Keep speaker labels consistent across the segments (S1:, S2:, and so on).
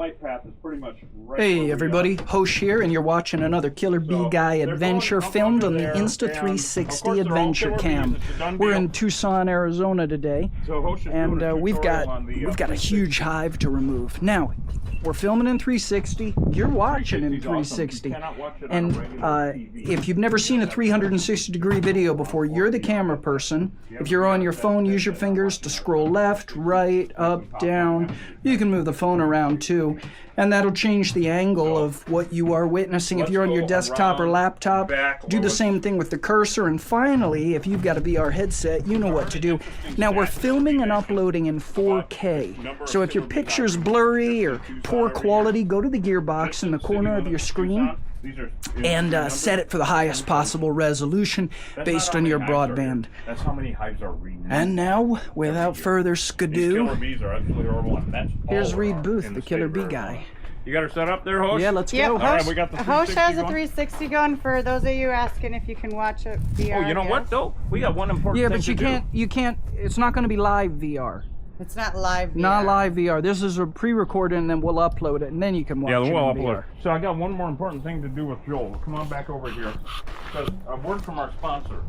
S1: flight path is pretty much right.
S2: Hey everybody, Hosh here, and you're watching another Killer Bee Guy adventure filmed on the Insta360 Adventure Cam. We're in Tucson, Arizona today, and we've got a huge hive to remove. Now, we're filming in 360. You're watching in 360, and if you've never seen a 360-degree video before, you're the camera person. If you're on your phone, use your fingers to scroll left, right, up, down. You can move the phone around too, and that'll change the angle of what you are witnessing. If you're on your desktop or laptop, do the same thing with the cursor. And finally, if you've got a VR headset, you know what to do. Now, we're filming and uploading in 4K, so if your picture's blurry or poor quality, go to the gearbox in the corner of your screen and set it for the highest possible resolution based on your broadband.
S1: That's how many hives are reading.
S2: And now, without further skidoo, here's Reed Booth, the Killer Bee Guy.
S1: You got her set up there, Hosh?
S2: Yeah, let's
S3: go.
S2: All
S1: right, we got the
S3: Hosh
S1: 360
S3: has a
S1: going.
S3: 360 going for those of you asking if you can watch it VR.
S1: Oh, you know what though? We got one important thing
S2: but you can't, it's not going to be live VR.
S3: It's not live VR.
S2: Not live VR. This is a pre-recorded, and then we'll upload it, and then you can watch it.
S1: Yeah, we'll
S2: in
S1: upload.
S2: VR.
S1: So I got one more important thing to do with Joel. Come on back over here. Because a word from our sponsor.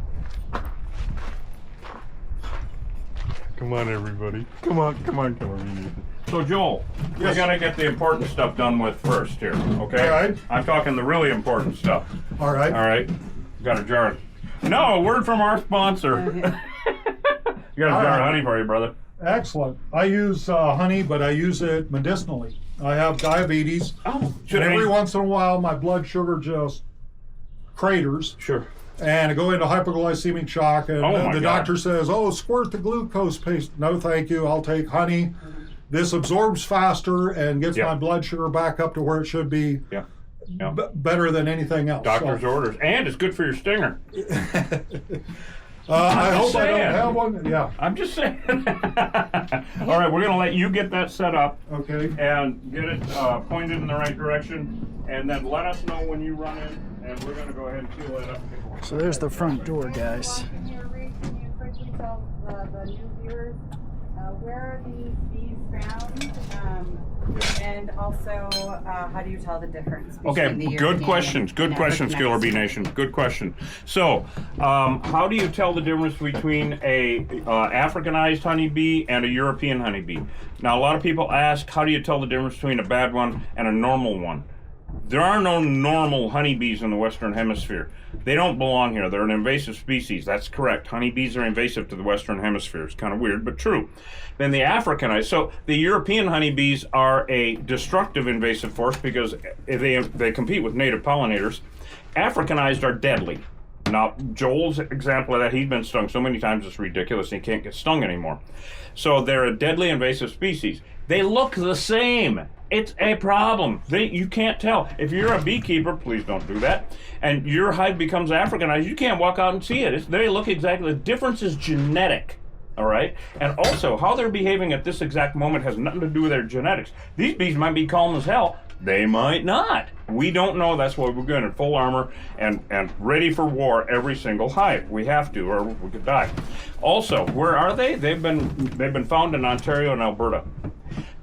S1: Come on, everybody. Come on. So Joel, we're gonna get the important stuff done with first here, okay?
S4: All right.
S1: I'm talking the really important stuff.
S4: All right.
S1: All right. Got a jar. No, a word from our sponsor. You got a jar of honey for you, brother.
S4: Excellent. I use honey, but I use it medicinally. I have diabetes.
S1: Oh,
S4: And every once in a while, my blood sugar just craters.
S1: Sure.
S4: And I go into hypoglycemic shock, and
S1: Oh,
S4: the doctor says, "Oh, squirt the glucose paste." No, thank you. I'll take honey. This absorbs faster and gets my blood sugar back up to where it should be.
S1: Yeah.
S4: Better than anything else.
S1: Doctor's orders, and it's good for your stinger.
S4: I hope I don't have one. Yeah.
S1: I'm just saying. All right, we're going to let you get that set up.
S4: Okay.
S1: And get it pointed in the right direction, and then let us know when you run in, and we're going to go ahead and seal it up.
S2: So there's the front door, guys.
S3: Can you quickly tell the new viewers where are these bees found? And also, how do you tell the difference between
S1: Okay,
S3: the
S1: good
S3: European
S1: questions. Good
S3: and
S1: questions, Killer Bee
S3: African?
S1: Nation. Good question. So, how do you tell the difference between a Africanized honeybee and a European honeybee? Now, a lot of people ask, how do you tell the difference between a bad one and a normal one? There are no normal honeybees in the Western Hemisphere. They don't belong here. They're an invasive species. That's correct. Honeybees are invasive to the Western Hemisphere. It's kind of weird, but true. Then the Africanized. So the European honeybees are a destructive invasive force because they compete with native pollinators. Africanized are deadly. Now, Joel's example of that, he's been stung so many times it's ridiculous. He can't get stung anymore. So they're a deadly invasive species. They look the same. It's a problem. You can't tell. If you're a beekeeper, please don't do that, and your hive becomes Africanized, you can't walk out and see it. They look exactly. The difference is genetic, all right? And also, how they're behaving at this exact moment has nothing to do with their genetics. These bees might be calm as hell. They might not. We don't know. That's why we're going in full armor and ready for war every single hive. We have to, or we could die. Also, where are they? They've been found in Ontario and Alberta.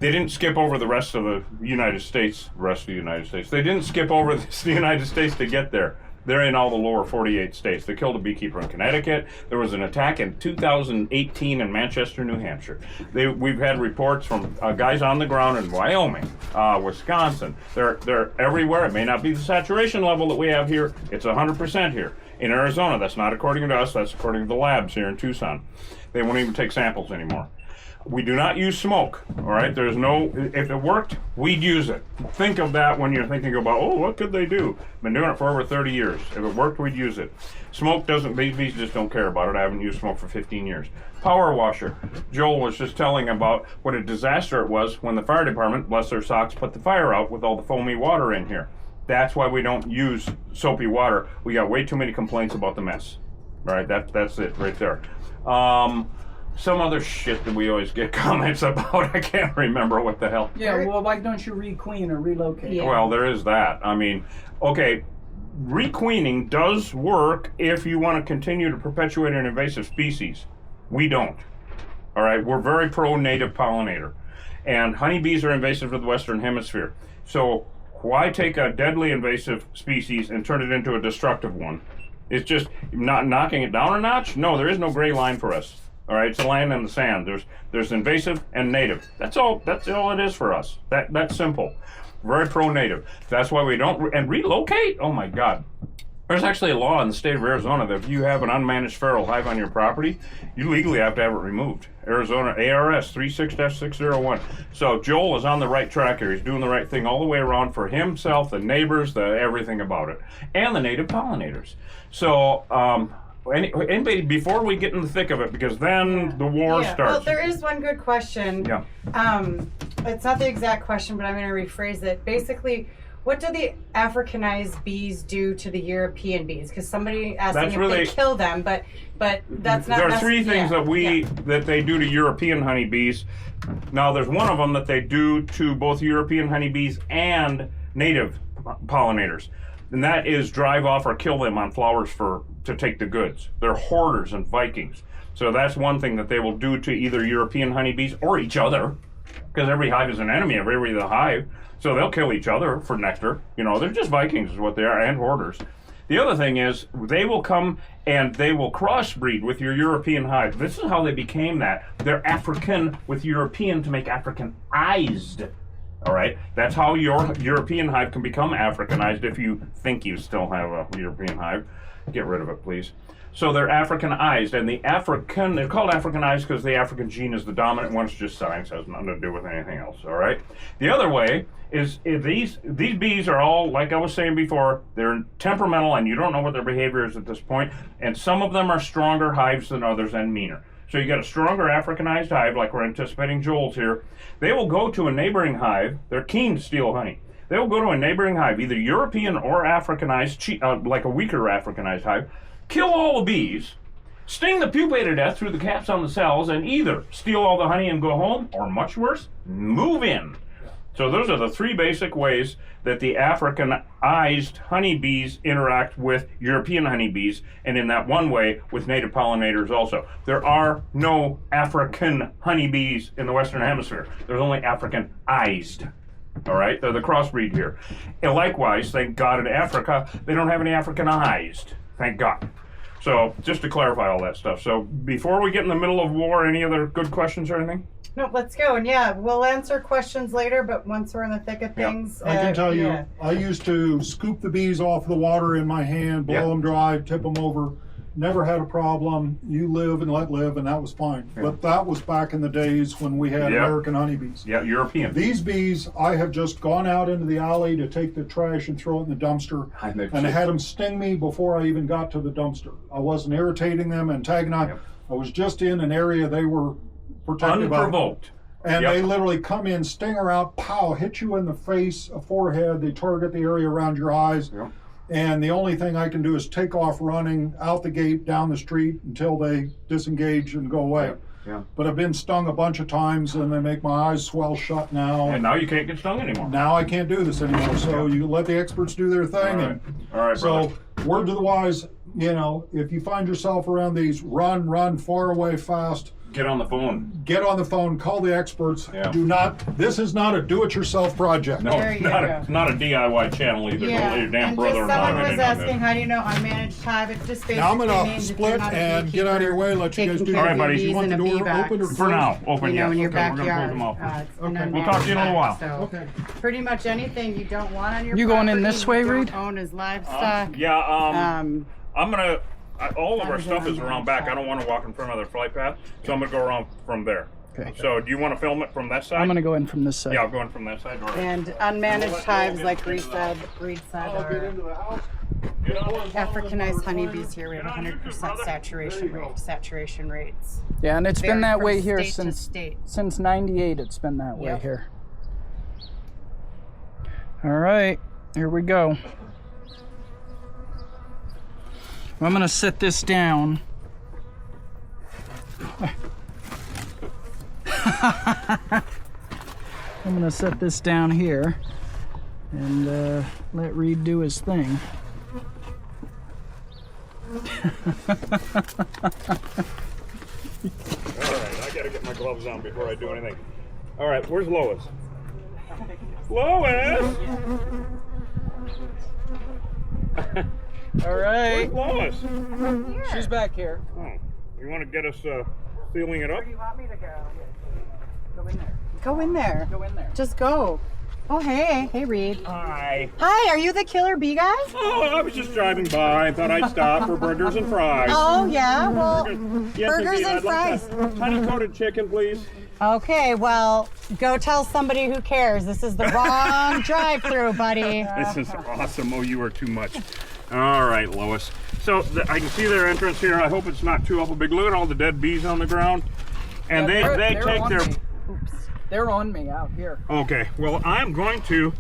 S1: They didn't skip over the rest of the United States. They didn't skip over the United States to get there. They're in all the lower 48 states. They killed a beekeeper in Connecticut. There was an attack in 2018 in Manchester, New Hampshire. We've had reports from guys on the ground in Wyoming, Wisconsin. They're everywhere. It may not be the saturation level that we have here. It's 100% here. In Arizona, that's not according to us. That's according to the labs here in Tucson. They won't even take samples anymore. We do not use smoke, all right? There's no, if it worked, we'd use it. Think of that when you're thinking about, oh, what could they do? Been doing it for over 30 years. If it worked, we'd use it. Smoke doesn't, these bees just don't care about it. I haven't used smoke for 15 years. Power washer. Joel was just telling about what a disaster it was when the fire department, bless their socks, put the fire out with all the foamy water in here. That's why we don't use soapy water. We got way too many complaints about the mess. All right, that's it right there. Some other shit that we always get comments about. I can't remember what the hell.
S2: Yeah, well, why don't you requeen or relocate?
S3: Yeah.
S1: Well, there is that. I mean, okay, requeening does work if you want to continue to perpetuate an invasive species. We don't. All right, we're very pro-native pollinator. And honeybees are invasive to the Western Hemisphere. So why take a deadly invasive species and turn it into a destructive one? It's just not knocking it down a notch? No, there is no gray line for us. All right, it's a line in the sand. There's invasive and native. That's all it is for us. That's simple. Very pro-native. That's why we don't and relocate. Oh my God. There's actually a law in the state of Arizona that if you have an unmanaged feral hive on your property, you legally have to have it removed. Arizona ARS 36-601. So Joel is on the right track here. He's doing the right thing all the way around for himself, the neighbors, everything about it, and the native pollinators. So anybody, before we get in the thick of it, because then the war starts.
S3: Well, there is one good question.
S1: Yeah.
S3: It's not the exact question, but I'm going to rephrase it. Basically, what do the Africanized bees do to the European bees? Because somebody asking if they kill them, but that's not.
S1: There are three things that they do to European honeybees. Now, there's one of them that they do to both European honeybees and native pollinators, and that is drive off or kill them on flowers to take the goods. They're hoarders and Vikings. So that's one thing that they will do to either European honeybees or each other, because every hive is an enemy of every other hive. So they'll kill each other for nectar. You know, they're just Vikings is what they are, and hoarders. The other thing is they will come and they will crossbreed with your European hive. This is how they became that. They're African with European to make Africanized. All right? That's how your European hive can become Africanized if you think you still have a European hive. Get rid of it, please. So they're Africanized, and they're called Africanized because the African gene is the dominant one. It's just science, has nothing to do with anything else, all right? The other way is these bees are all, like I was saying before, they're temperamental, and you don't know what their behavior is at this point, and some of them are stronger hives than others and meaner. So you got a stronger Africanized hive, like we're anticipating Joel's here. They will go to a neighboring hive. They're keen to steal honey. They will go to a neighboring hive, either European or Africanized, like a weaker Africanized hive, kill all the bees, sting the pupae to death through the caps on the cells, and either steal all the honey and go home, or much worse, move in. So those are the three basic ways that the Africanized honeybees interact with European honeybees, and in that one way with native pollinators also. There are no African honeybees in the Western Hemisphere. There's only Africanized. All right, they're the crossbreed here. And likewise, thank God in Africa, they don't have any Africanized. Thank God. So just to clarify all that stuff. So before we get in the middle of war, any other good questions or anything?
S3: No, let's go. And yeah, we'll answer questions later, but once we're in the thick of things.
S4: I can tell you, I used to scoop the bees off the water in my hand, blow them dry, tip them over. Never had a problem. You live and let live, and that was fine. Yeah. But that was back in the days when we had American honeybees.
S1: Yeah, European.
S4: These bees, I have just gone out into the alley to take the trash and throw it in the dumpster, and I had them sting me before I even got to the dumpster. I wasn't irritating them, antagonizing. I was just in an area they were protected by.
S1: Unprovoked.
S4: And they literally come in, sting her out, pow, hit you in the face, a forehead. They target the area around your eyes. Yep. And the only thing I can do is take off running out the gate, down the street until they disengage and go away.
S1: Yeah.
S4: But I've been stung a bunch of times, and they make my eyes swell shut now.
S1: And now you can't get stung anymore.
S4: Now I can't do this anymore. So you let the experts do their thing.
S1: All right,
S4: so word to the wise, you know, if you find yourself around these, run far away fast.
S1: Get on the phone.
S4: Get on the phone. Call the experts. Yeah. Do not. This is not a do-it-yourself project.
S1: No, not a DIY channel either.
S3: Yeah.
S1: Don't let your damn
S3: and
S1: brother.
S3: Someone was asking, how do you know unmanaged hive? It's just basically.
S4: Now I'm gonna split and get out of your way. Let you guys do.
S1: All right, buddy.
S4: You want the door open or
S1: for now? Open.
S3: You know, in your
S1: backyard. We're gonna pull them off. Okay. We'll talk to you in a little while.
S3: So pretty much anything you don't want on your.
S2: You
S3: property,
S2: going in this way, Reed?
S3: Own as livestock.
S1: I'm gonna. All of our stuff is around back. I don't want to walk in front of the flight path, so I'm going to go around from there. Okay. So do you want to film it from that side?
S2: I'm going to go in from this side.
S1: Yeah, I'll go in from that side. Right.
S3: And unmanaged hives, like Reed said, are Africanized honeybees here. We have 100% saturation rates.
S2: Yeah, and it's been that way here since 98. It's been that way here. All right, here we go. I'm going to set this down. I'm going to set this down here and let Reed do his thing.
S1: Alright, I got to get my gloves on before I do anything. All right, where's Lois? Lois!
S2: All right.
S1: Where's Lois?
S2: She's back here.
S1: Oh, you want to get us sealing it up?
S3: Where do you want me to go? Go in there. Go in there.
S2: Go in there.
S3: Just go. Oh, hey. Hey, Reed.
S1: Hi.
S3: Hi, are you the Killer Bee guy?
S1: Oh, I was just driving by. I thought I'd stop for burgers and fries.
S3: Oh, yeah? Well,
S1: Yes,
S3: burgers
S1: indeed.
S3: and
S1: I'd like
S3: fries.
S1: a honey-coated chicken, please.
S3: Okay, well, go tell somebody who cares. This is the wrong drive-through, buddy.
S1: This is awesome. Oh, you are too much. All right, Lois. So I can see their entrance here. I hope it's not too awful big. Look at all the dead bees on the ground. And
S2: Yeah,
S1: they
S2: they're
S1: take
S2: on
S1: their...
S2: me. Oops. They're on me out here.
S1: Okay, well, I'm going to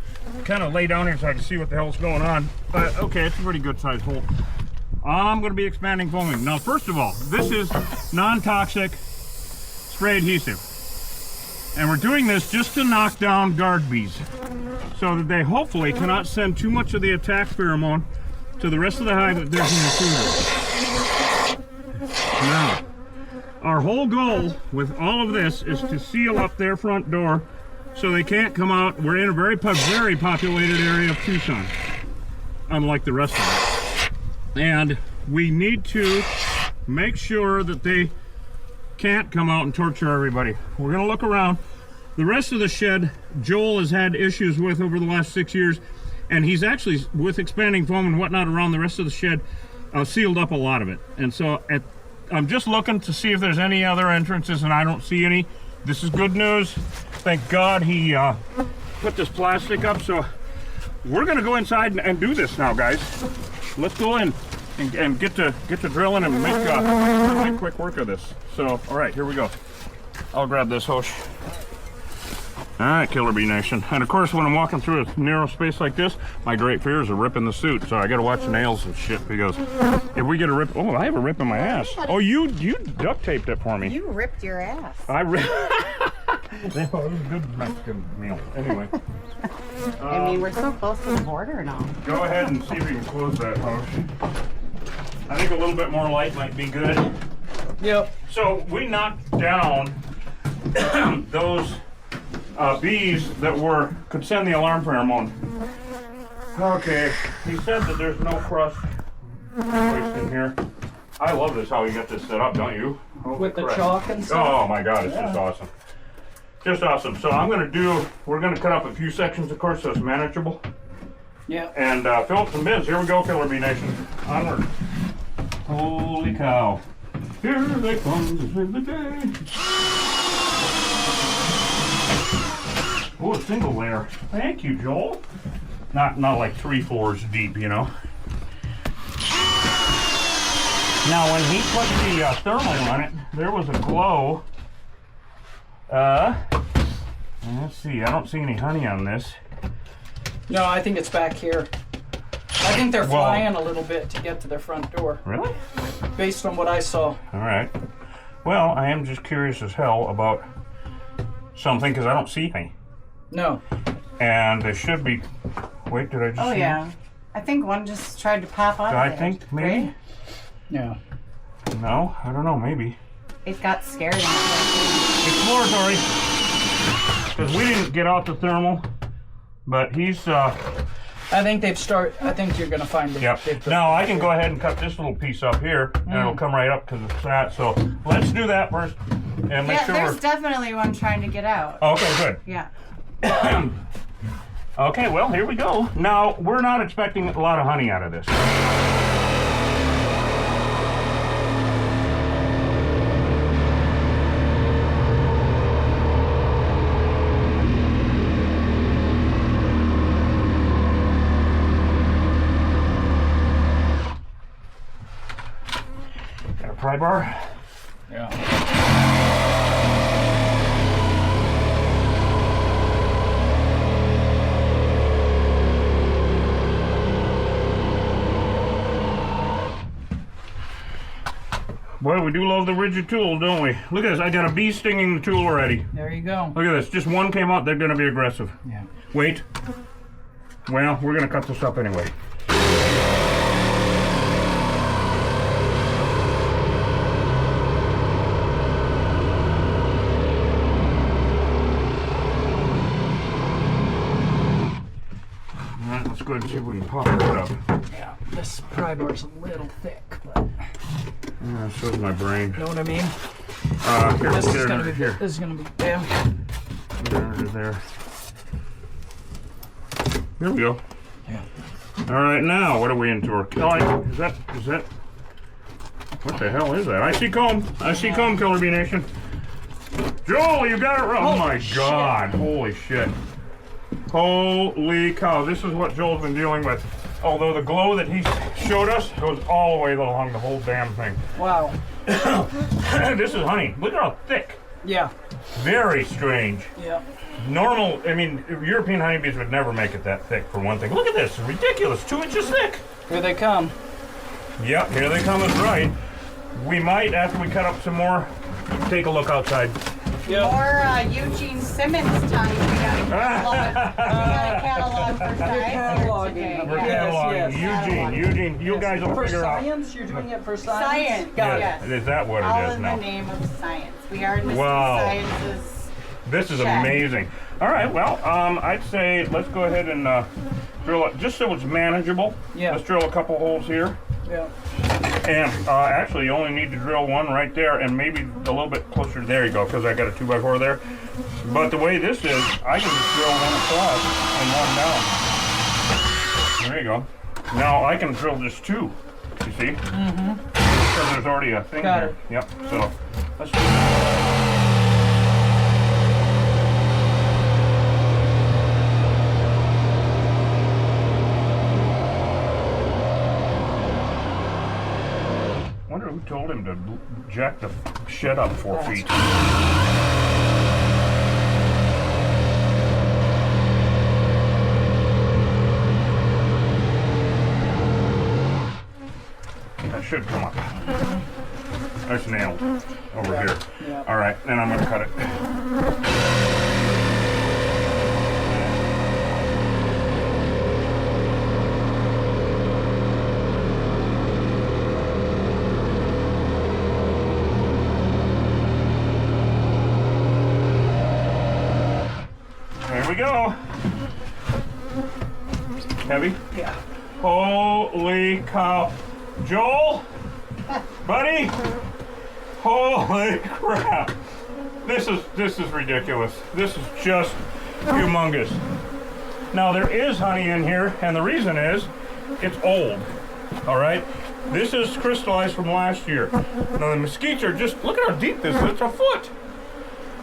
S1: kind of lay down here so I can see what the hell's going on. Okay, it's a pretty good sized hole. I'm going to be expanding foaming. Now, first of all, this is non-toxic spray adhesive. And we're doing this just to knock down guard bees so that they hopefully cannot send too much of the attack pheromone to the rest of the hive that there's in the tumor. Now, our whole goal with all of this is to seal up their front door so they can't come out. We're in a very populated area of Tucson, unlike the rest of it. And we need to make sure that they can't come out and torture everybody. We're going to look around. The rest of the shed, Joel has had issues with over the last 6 years, and he's actually, with expanding foam and whatnot around the rest of the shed, sealed up a lot of it. And so I'm just looking to see if there's any other entrances, and I don't see any. This is good news. Thank God he put this plastic up. So we're going to go inside and do this now, guys. Let's go in and get to drilling and make quick work of this. So, all right, here we go. I'll grab this hose. All right, Killer Bee Nation. And of course, when I'm walking through a narrow space like this, my great fears are ripping the suit. So I got to watch nails and shit because if we get a rip, oh, I have a rip in my ass. Oh, you duct taped it for me.
S3: You ripped your ass.
S1: I ripped. That was a good Mexican meal. Anyway.
S3: I mean, we're so close to the border now.
S1: Go ahead and see if you can close that hose. I think a little bit more light might be good.
S2: Yep.
S1: So we knocked down those bees that could send the alarm pheromone. Okay, he said that there's no crust waste in here. I love this, how we got this set up, don't you? Holy
S2: With the
S1: crap.
S2: chalk and stuff?
S1: Oh my God, it's just awesome. Just awesome. So we're gonna cut up a few sections, of course, so it's manageable.
S2: Yeah.
S1: And fill up some bins. Here we go, Killer Bee Nation. Onward. Holy cow. Here they come in the day. Oh, a single layer. Thank you, Joel. Not like 3 floors deep, you know. Now, when he put the thermal on it, there was a glow. Let's see. I don't see any honey on this.
S2: No, I think it's back here. I think they're flying a little bit to get to their front door.
S1: Really?
S2: Based on what I saw.
S1: All right. Well, I am just curious as hell about something because I don't see any.
S2: No.
S1: And they should be. Wait, did I just?
S3: Oh,
S1: see
S3: yeah. I think one just tried to pop out.
S1: I think maybe.
S3: Right?
S2: Yeah.
S1: No, I don't know. Maybe.
S3: It got scared.
S1: Exploratory. Because we didn't get out the thermal, but he's.
S2: I think I think you're gonna find it.
S1: Yep. Now I can go ahead and cut this little piece up here, and it'll come right up because it's that. So let's do that first, and make sure.
S3: There's definitely one trying to get out.
S1: Okay, good.
S3: Yeah.
S1: Okay, well, here we go. Now, we're not expecting a lot of honey out of this. Got a pry bar?
S2: Yeah.
S1: Boy, we do love the rigid tool, don't we? Look at this. I got a bee stinging the tool already.
S2: There you go.
S1: Look at this. Just one came out. They're going to be aggressive.
S2: Yeah.
S1: Wait. Well, we're going to cut this up anyway. let's go ahead and see if we can pop it up.
S2: Yeah, this pry bar's a little thick, but
S1: So is my brain.
S2: know what I mean?
S1: Here,
S2: This
S1: get
S2: is
S1: it
S2: gonna
S1: under
S2: be
S1: here.
S2: This is gonna be yeah.
S1: Get it under there. There we go.
S2: Yeah.
S1: All right, now what are we into? Oh, is that? What the hell is that? I see comb. I see comb, Killer Bee Nation. Joel, you got it right. Oh my God! Holy shit! Holy cow! This is what Joel's been dealing with. Although the glow that he showed us goes all the way along the whole damn thing.
S2: Wow.
S1: This is honey. Look at how thick.
S2: Yeah.
S1: Very strange.
S2: Yeah.
S1: Normal, I mean, European honeybees would never make it that thick, for one thing. Look at this, it's ridiculous, 2 inches thick.
S2: Here they come.
S1: Yep, here they come, that's right. We might, after we cut up some more, take a look outside.
S2: Yeah.
S3: More Eugene Simmons time. We got a catalog for science.
S2: cataloging.
S1: We're
S2: Yes,
S1: cataloging.
S2: yes.
S1: Eugene, you guys will
S2: For
S1: figure out.
S2: science? You're doing it for science?
S3: Science.
S1: Yes,
S3: Yes.
S1: is that what
S3: All
S1: it is
S3: in
S1: now?
S3: the name of science. We are Mr.
S1: Wow.
S3: Science's.
S1: This is
S3: Check.
S1: amazing. All right, well, I'd say let's go ahead and drill it, just so it's manageable.
S2: Yeah.
S1: Let's drill a couple holes here.
S2: Yeah.
S1: And actually, you only need to drill one right there, and maybe a little bit closer. There you go, because I got a 2x4 there. But the way this is, I can just drill one across and one down. There you go. Now I can drill just 2. You see? Mm-hmm. Because there's already a thing
S2: Got
S1: there.
S2: it.
S1: Yep. So let's do that. Wonder who told him to jack the shed up 4 feet. That should come up. That's nailed over here.
S2: Yeah.
S1: All right, then I'm going to cut it. There we go. Heavy?
S2: Yeah.
S1: Holy cow. Joel? Buddy? Holy crap. This is ridiculous. This is just humongous. Now there is honey in here, and the reason is it's old. All right? This is crystallized from last year. Now the mesquites are just, look at how deep this is. It's a foot.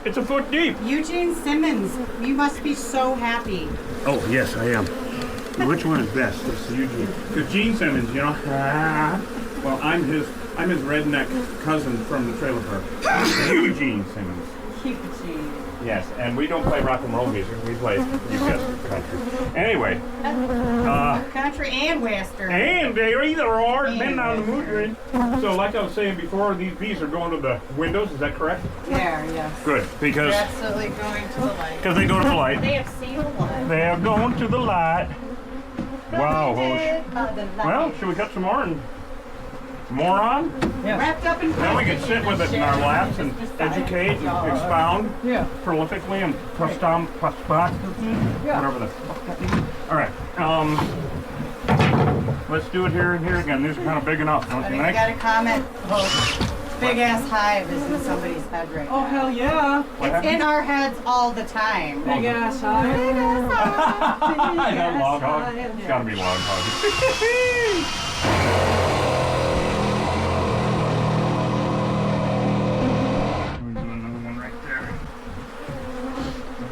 S1: It's a foot deep.
S3: Eugene Simmons, you must be so happy.
S1: Oh, yes, I am. Which one is best? It's Eugene. Because Gene Simmons, you know. Well, I'm his redneck cousin from the trailer park. Eugene Simmons.
S3: Eugene.
S1: Yes, and we don't play rock and roll music. We play, you guessed, country. Anyway.
S3: Country and western.
S1: And they either or, depending on the mood you're in. So, like I was saying before, these bees are going to the windows. Is that correct?
S3: There, yes.
S1: Good, because
S3: They're absolutely going to the light.
S1: they go to the light.
S3: They have seen the light.
S1: They are going to the light. Wow,
S3: Blinded by the light.
S1: well, should we cut some more and more on?
S2: Yeah.
S3: Wrapped up in
S1: Then we can sit with it in our laps and educate and expound
S2: Yeah.
S1: prolifically and
S2: Yeah.
S1: whatever the fuck that means. All right, let's do it here and here again. These are kind of big enough, don't you
S3: I
S1: think?
S3: got a comment. Big ass hive is in somebody's head right
S2: Oh
S3: now.
S2: hell yeah.
S1: What
S3: It's
S1: happened?
S3: in our heads all the time.
S2: Big ass high.
S1: I know log hog. It's gotta be log hog. We're doing another one right there.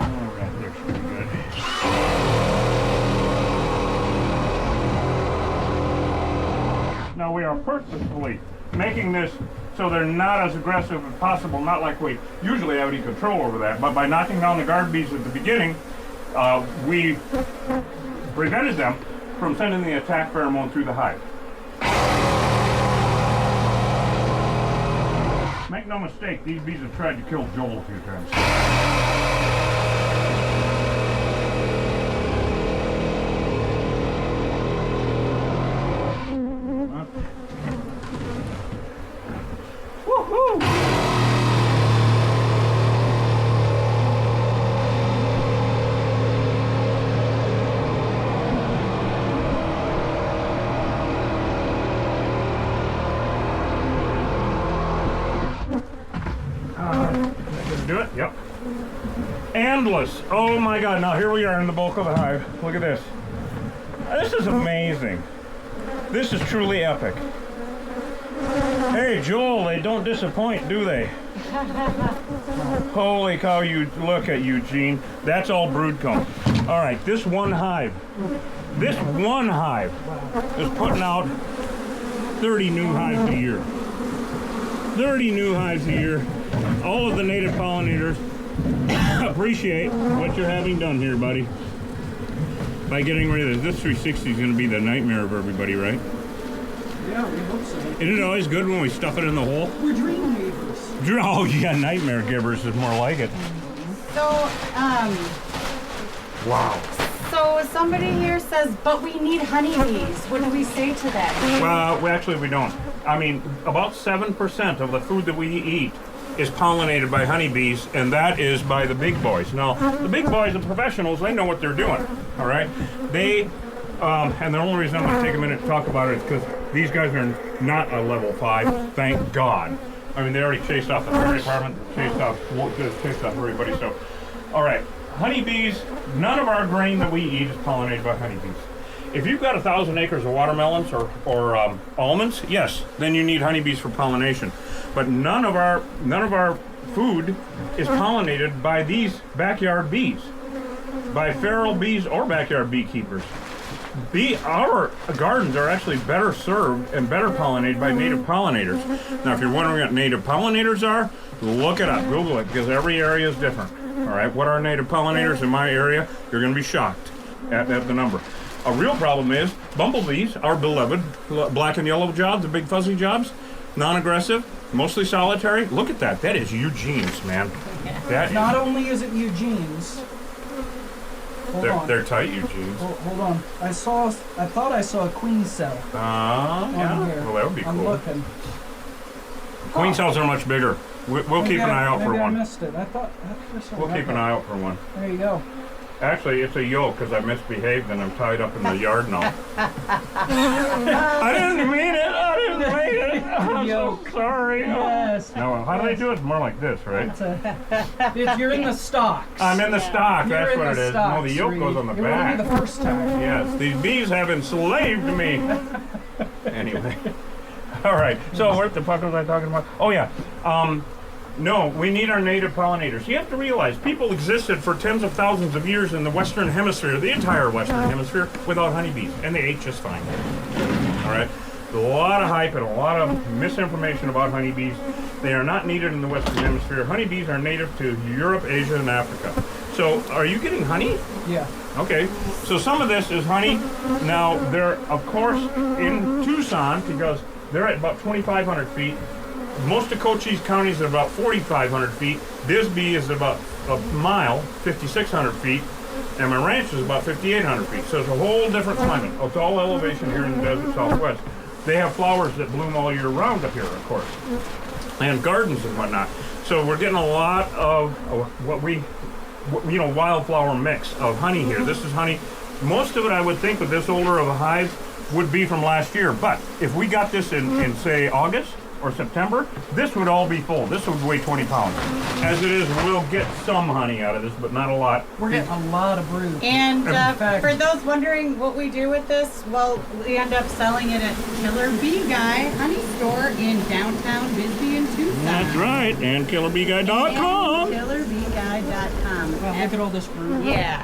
S1: All right, there should be good. Now we are purposefully making this so they're not as aggressive as possible, not like we usually have any control over that, but by knocking down the guard bees at the beginning, we prevented them from sending the attack pheromone through the hive. Make no mistake, these bees have tried to kill Joel a few times. Woohoo! endless. Oh my God. Now here we are in the bulk of the hive. Look at this. This is amazing. This is truly epic. Hey, Joel, they don't disappoint, do they? Holy cow, you look at Eugene. That's all brood comb. All right, this one hive is putting out 30 new hives a year. 30 new hives a year. All of the native pollinators appreciate what you're having done here, buddy. By getting rid of this 360 is going to be the nightmare of everybody, right?
S2: Yeah, we hope so.
S1: Isn't it always good when we stuff it in the hole?
S2: We're dream weavers.
S1: Oh yeah, nightmare givers is more like it.
S3: So,
S1: Wow.
S3: so somebody here says, but we need honeybees. What do we say to that?
S1: Well, we don't. I mean, about 7% of the food that we eat is pollinated by honeybees, and that is by the big boys. Now, the big boys, the professionals, they know what they're doing, all right? They, and the only reason I'm going to take a minute to talk about it is because these guys are not a level 5, thank God. I mean, they already chased off the fire department, chased off everybody, so. All right, honeybees, none of our grain that we eat is pollinated by honeybees. If you've got 1,000 acres of watermelons or almonds, yes, then you need honeybees for pollination. But none of our food is pollinated by these backyard bees, by feral bees or backyard beekeepers. Our gardens are actually better served and better pollinated by native pollinators. Now, if you're wondering what native pollinators are, look it up, Google it, because every area is different. All right, what are native pollinators in my area? You're going to be shocked at the number. A real problem is bumblebees, our beloved black and yellow jobs, the big fuzzy jobs, non-aggressive, mostly solitary. Look at that. That is Eugene's, man.
S2: Not only is it Eugene's.
S1: They're tight, Eugene's.
S2: Hold on. I thought I saw a queen cell.
S1: Yeah.
S2: Here.
S1: Well, that would be cool.
S2: I'm looking.
S1: Queen cells are much bigger. We'll keep an eye out for one.
S2: I missed it. I thought
S1: we'll keep an eye out for one.
S2: There you go.
S1: Actually, it's a yolk because I misbehaved and I'm tied up in the yard now. I didn't mean it. I didn't mean it. I'm so sorry.
S2: Yes.
S1: No, how do they do it? It's more like this, right?
S2: If you're in the stocks.
S1: I'm in the stock.
S2: You're
S1: That's
S2: in
S1: what it
S2: the
S1: is.
S2: stocks,
S1: No, the yolk goes on the
S2: It
S1: back.
S2: won't be the first time.
S1: Yes, these bees have enslaved me. Anyway. All right. So what the fuck was I talking about? Oh, yeah. No, we need our native pollinators. You have to realize people existed for tens of thousands of years in the Western Hemisphere, the entire Western Hemisphere, without honeybees, and they ate just fine. All right? A lot of hype and a lot of misinformation about honeybees. They are not needed in the Western Hemisphere. Honeybees are native to Europe, Asia, and Africa. So, are you getting honey?
S2: Yeah.
S1: Okay, so some of this is honey. Now, they're, of course, in Tucson, because they're at about 2,500 feet. Most of Cochise County is at about 4,500 feet. Bisbee is about a mile, 5,600 feet. And my ranch is about 5,800 feet. So it's a whole different climate. It's all elevation here in the desert Southwest. They have flowers that bloom all year round up here, of course. And gardens and whatnot. So we're getting a lot of wildflower mix of honey here. This is honey. Most of it, I would think, with this older of a hive, would be from last year. But if we got this in say, August, or September, this would all be full. This would weigh 20 pounds. As it is, we'll get some honey out of this, but not a lot.
S2: We're getting a lot of brood.
S3: And for those wondering what we do with this, well, we end up selling it at Killer Bee Guy Honey Store in downtown Bisbee and Tucson.
S1: That's right, and killerbeeguy.com.
S3: KillerBeeGuy.com.
S2: Well, look at all this brood.
S3: Yeah.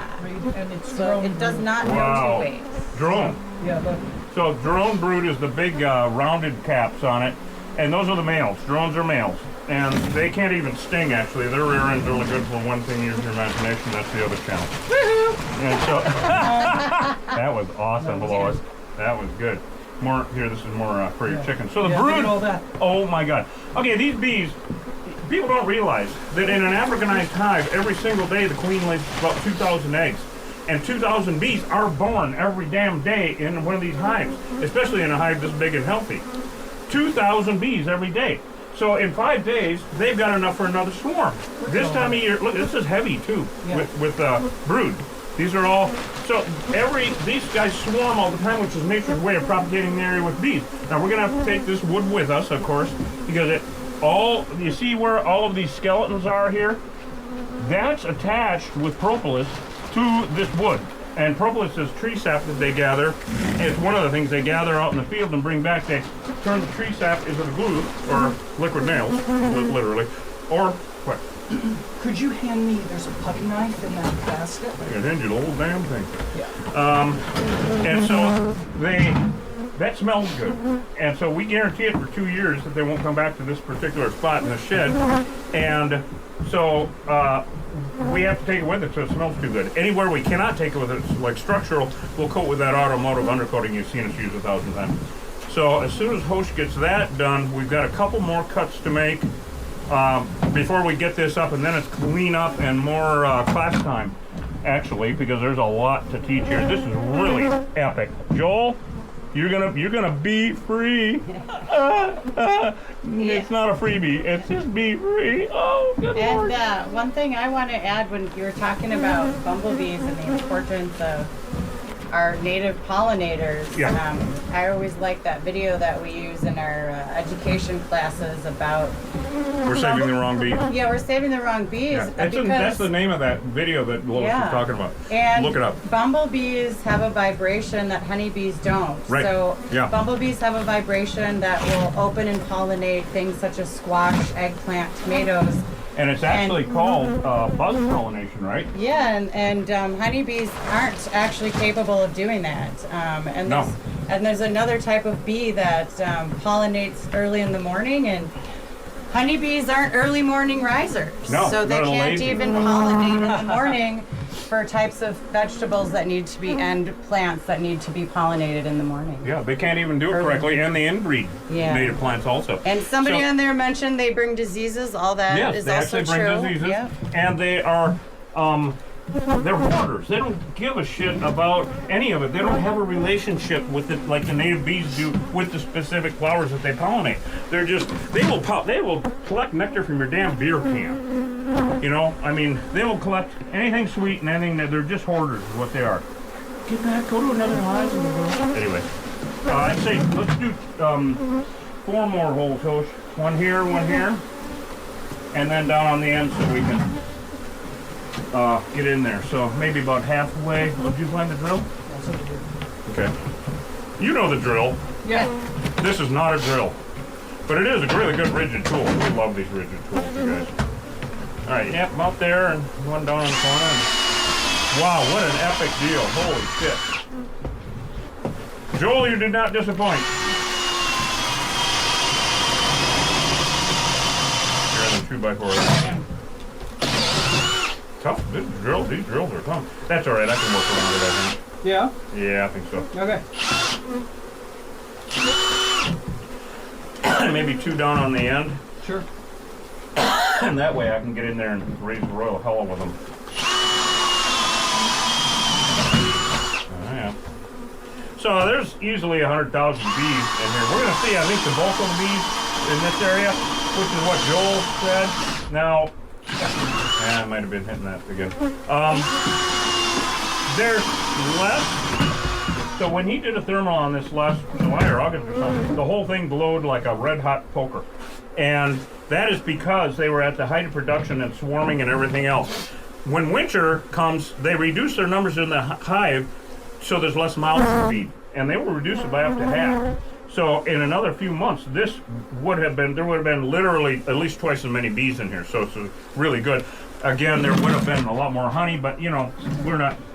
S2: And it's
S3: So it does not go
S1: Wow.
S3: two ways.
S1: Drone.
S2: Yeah, but
S1: So drone brood is the big rounded caps on it, and those are the males. Drones are males, and they can't even sting. Actually, their rear end's really good for one thing. Use your imagination. That's the other channel. Woohoo! And so that was awesome, Lois. That was good. More here. This is more for your chickens. So the
S2: look
S1: brood.
S2: at all that.
S1: Oh my God. Okay, these bees. People don't realize that in an Africanized hive, every single day the queen lays about 2,000 eggs. And 2,000 bees are born every damn day in one of these hives, especially in a hive this big and healthy. 2,000 bees every day. So in 5 days, they've got enough for another swarm. This time of year, look, this is heavy too, with brood. These are all, so these guys swarm all the time, which is nature's way of propagating the area with bees. Now we're gonna have to take this wood with us, of course, because you see where all of these skeletons are here? that's attached with propolis to this wood. And propolis is tree sap that they gather. It's one of the things they gather out in the field and bring back. They turn the tree sap into the glue, or liquid nails, literally, or what?
S2: Could you hand me, there's a puck knife in that basket?
S1: I can hand you the whole damn thing.
S2: Yeah.
S1: And so that smells good. And so we guarantee it for 2 years that they won't come back to this particular spot in the shed. And so we have to take it with it so it smells too good. Anywhere we cannot take it with it, like structural, we'll coat with that automotive undercoating you've seen us use 1,000 times. So as soon as Hosh gets that done, we've got a couple more cuts to make before we get this up, and then it's clean up and more class time, actually, because there's a lot to teach here. This is really epic. Joel, you're gonna be free. It's not a freebie. It's just be free. Oh, good Lord.
S3: And one thing I want to add, when you were talking about bumblebees and the importance of our native pollinators, I always like that video that we use in our education classes about
S1: we're saving the wrong bee.
S3: Yeah, we're saving the wrong bees.
S1: Yeah. That's the name of that video that Lois was talking about.
S3: And
S1: look it up.
S3: Bumblebees have a vibration that honeybees don't.
S1: Right.
S3: So
S1: yeah.
S3: Bumblebees have a vibration that will open and pollinate things such as squash, eggplant, tomatoes.
S1: And it's actually called buzz pollination, right?
S3: Yeah, and honeybees aren't actually capable of doing that. And there's another type of bee that pollinates early in the morning, and honeybees aren't early morning risers.
S1: No,
S3: so they can't even pollinate in the morning for types of vegetables that need to be, and plants that need to be pollinated in the morning.
S1: Yeah, they can't even do it correctly, and they inbreed native plants also.
S3: And somebody on there mentioned they bring diseases. All that is also true.
S1: Yes, they bring diseases, and they are, they're hoarders. They don't give a shit about any of it. They don't have a relationship with it like the native bees do with the specific flowers that they pollinate. They're just, they will collect nectar from your damn beer can. You know, I mean, they will collect anything sweet and anything that they're just hoarders is what they are. Get back, go to another hive. Anyway, I'd say let's do 4 more holes, Hosh. One here, and then down on the end so we can get in there. So maybe about halfway. Did you find the drill? Okay. You know the drill.
S3: Yeah.
S1: This is not a drill, but it is a really good rigid tool. We love these rigid tools, you guys. All right, yep, I'm up there and one down in the corner. And wow, what an epic deal. Holy shit. Joel, you did not disappoint. Here in the 2x4. Tough. These drills are tough. That's all right, I can work around it, I think.
S2: Yeah?
S1: Yeah, I think so.
S2: Okay.
S1: Maybe 2 down on the end.
S2: Sure.
S1: And that way I can get in there and raise the royal hell with them. Oh, yeah. So there's easily 100,000 bees in here. We're going to see, I think, the bulk of the bees in this area, which is what Joel said. Now, I might have been hitting that again. There's less. So when he did a thermal on this last July or August or something, the whole thing glowed like a red hot poker. And that is because they were at the height of production and swarming and everything else. When winter comes, they reduce their numbers in the hive so there's less mouths to feed. And they will reduce it by up to half. So in another few months, there would have been literally at least twice as many bees in here. So it's really good. Again, there would have been a lot more honey, but you know,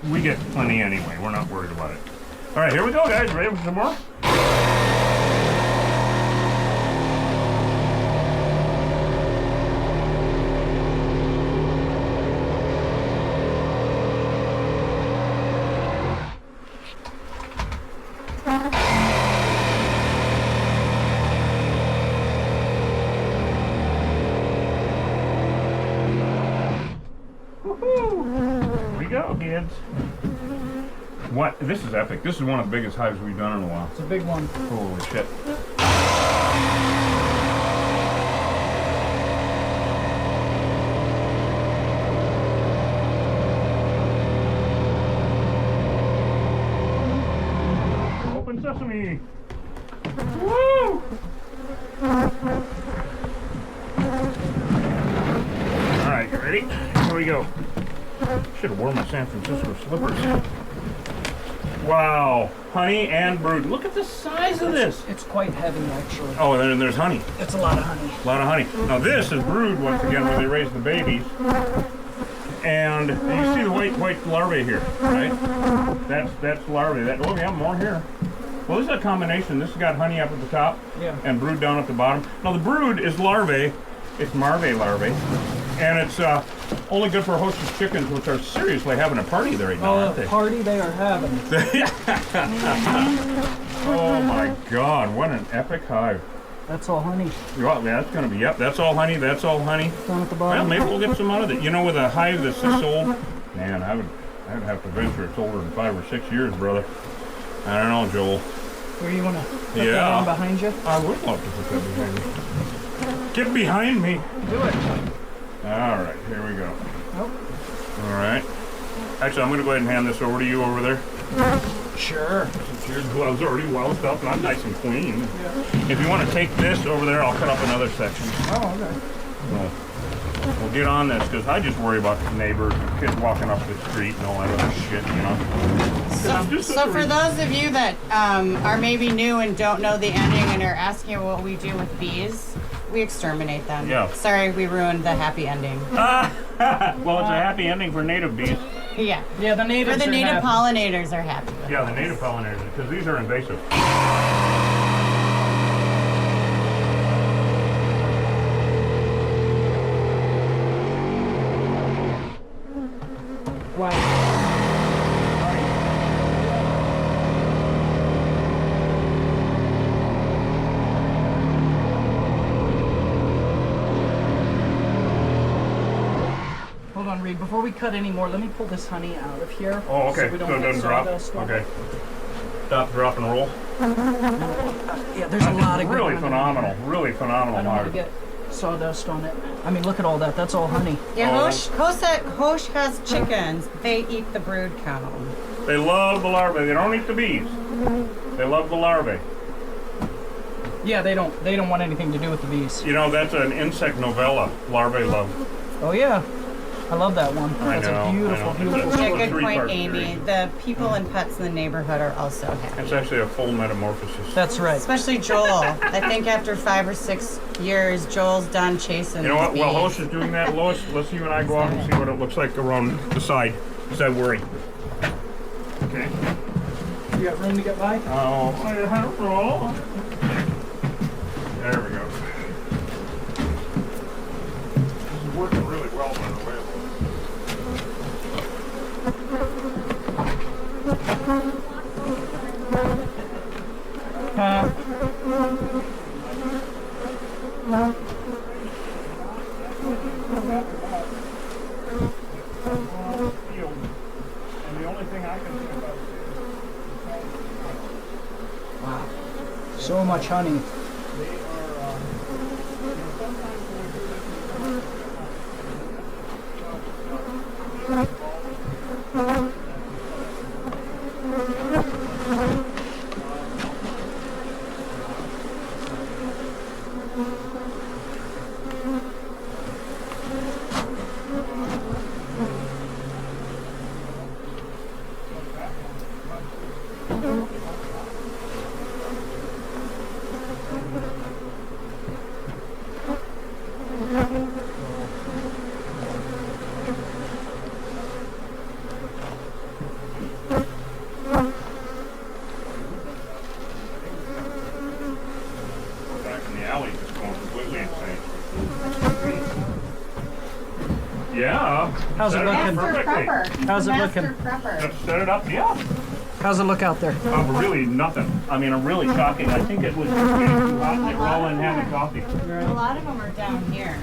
S1: we get plenty anyway. We're not worried about it. All right, here we go, guys. Ready for some more? Here we go, kids. What? This is epic. This is one of the biggest hives we've done in a while.
S2: It's a big one.
S1: Holy shit. Open sesame. Woo! All right, you ready? Here we go. Should have worn my San Francisco slippers. Wow, honey and brood. Look at the size of this.
S2: It's quite heavy, actually.
S1: Oh, and then there's honey.
S2: It's a lot of honey.
S1: A lot of honey. Now this is brood once again where they raise the babies. And you see the white larvae here, right? That's larvae. Oh yeah, more here. Well, this is a combination. This has got honey up at the top and brood down at the bottom. Now the brood is larvae. It's marvae larvae. And it's only good for hostess chickens, which are seriously having a party there right now, aren't they?
S2: Party they are having.
S1: Oh my God, what an epic hive.
S2: That's all honey.
S1: Well, that's going to be, yep, that's all honey, that's all honey.
S2: Down at the
S1: Well,
S2: bottom.
S1: maybe we'll get some out of it. You know, with a hive that's this old, man, I would have to venture it's older than 5 or 6 years, brother. I don't know, Joel.
S2: Where you want to put that in behind you?
S1: I would love to put that behind me. Get behind me.
S2: Do it.
S1: All right, here we go.
S2: Nope.
S1: All right. Actually, I'm going to go ahead and hand this over to you over there.
S2: Sure.
S1: Since your gloves are already well up and I'm nice and clean. Yeah. If you want to take this over there, I'll cut up another section.
S2: Oh, okay.
S1: We'll get on this because I just worry about the neighbors and kids walking up the street and all that other shit, you know.
S3: So for those of you that are maybe new and don't know the ending and are asking what we do with bees, we exterminate them.
S1: Yeah.
S3: Sorry, we ruined the happy ending.
S1: Well, it's a happy ending for native bees.
S3: Yeah.
S2: Yeah, the natives
S3: For the
S2: are
S3: native
S2: happy.
S3: pollinators are happy. With
S1: Yeah, the native pollinators, because these are invasive.
S2: Wow. Hold on, Reed. Before we cut any more, let me pull this honey out of here.
S1: Oh, okay.
S2: So we don't
S1: So it
S2: get
S1: doesn't drop?
S2: sawdust on it.
S1: Okay. Stop, drop, and roll.
S2: Yeah, there's a lot of good
S1: Really
S2: honey.
S1: phenomenal. Really phenomenal
S2: I don't want
S1: hive.
S2: to get sawdust on it. I mean, look at all that. That's all honey.
S3: Yeah,
S1: Oh.
S3: Hosh has chickens. They eat the brood comb.
S1: They love the larvae. They don't eat the bees. They love the larvae.
S2: Yeah, they don't want anything to do with the bees.
S1: You know, that's an insect novella. Larvae love.
S2: Oh yeah, I love that one.
S1: I
S2: That's
S1: know,
S2: a beautiful,
S1: I know.
S2: beautiful.
S1: It's a-
S3: Yeah, good
S1: three-part
S3: point, Amy.
S1: series.
S3: The people and pets in the neighborhood are also happy.
S1: It's actually a full metamorphosis.
S2: That's right.
S3: Especially Joel. I think after 5 or 6 years, Joel's done chasing
S1: You know what?
S3: these
S1: While
S3: bees.
S1: Host is doing that, Lois, let's you and I go out and see what it looks like around the side. Instead of worry. Okay.
S2: You got room to get by?
S1: Oh, I don't know. There we go. This is working really well, by the way. And the only thing I can think about is
S2: So much honey.
S1: they are, back in the alley just going completely insane. Yeah.
S2: How's it
S1: Set up
S2: looking?
S1: perfectly.
S2: How's it
S3: Master
S2: looking?
S3: prepper.
S1: Just set it up, yeah.
S2: How's it look out there?
S1: Really nothing. I mean, I'm really shocking. I think it was getting too hot and they were all in having coffee.
S3: A lot of them are down here.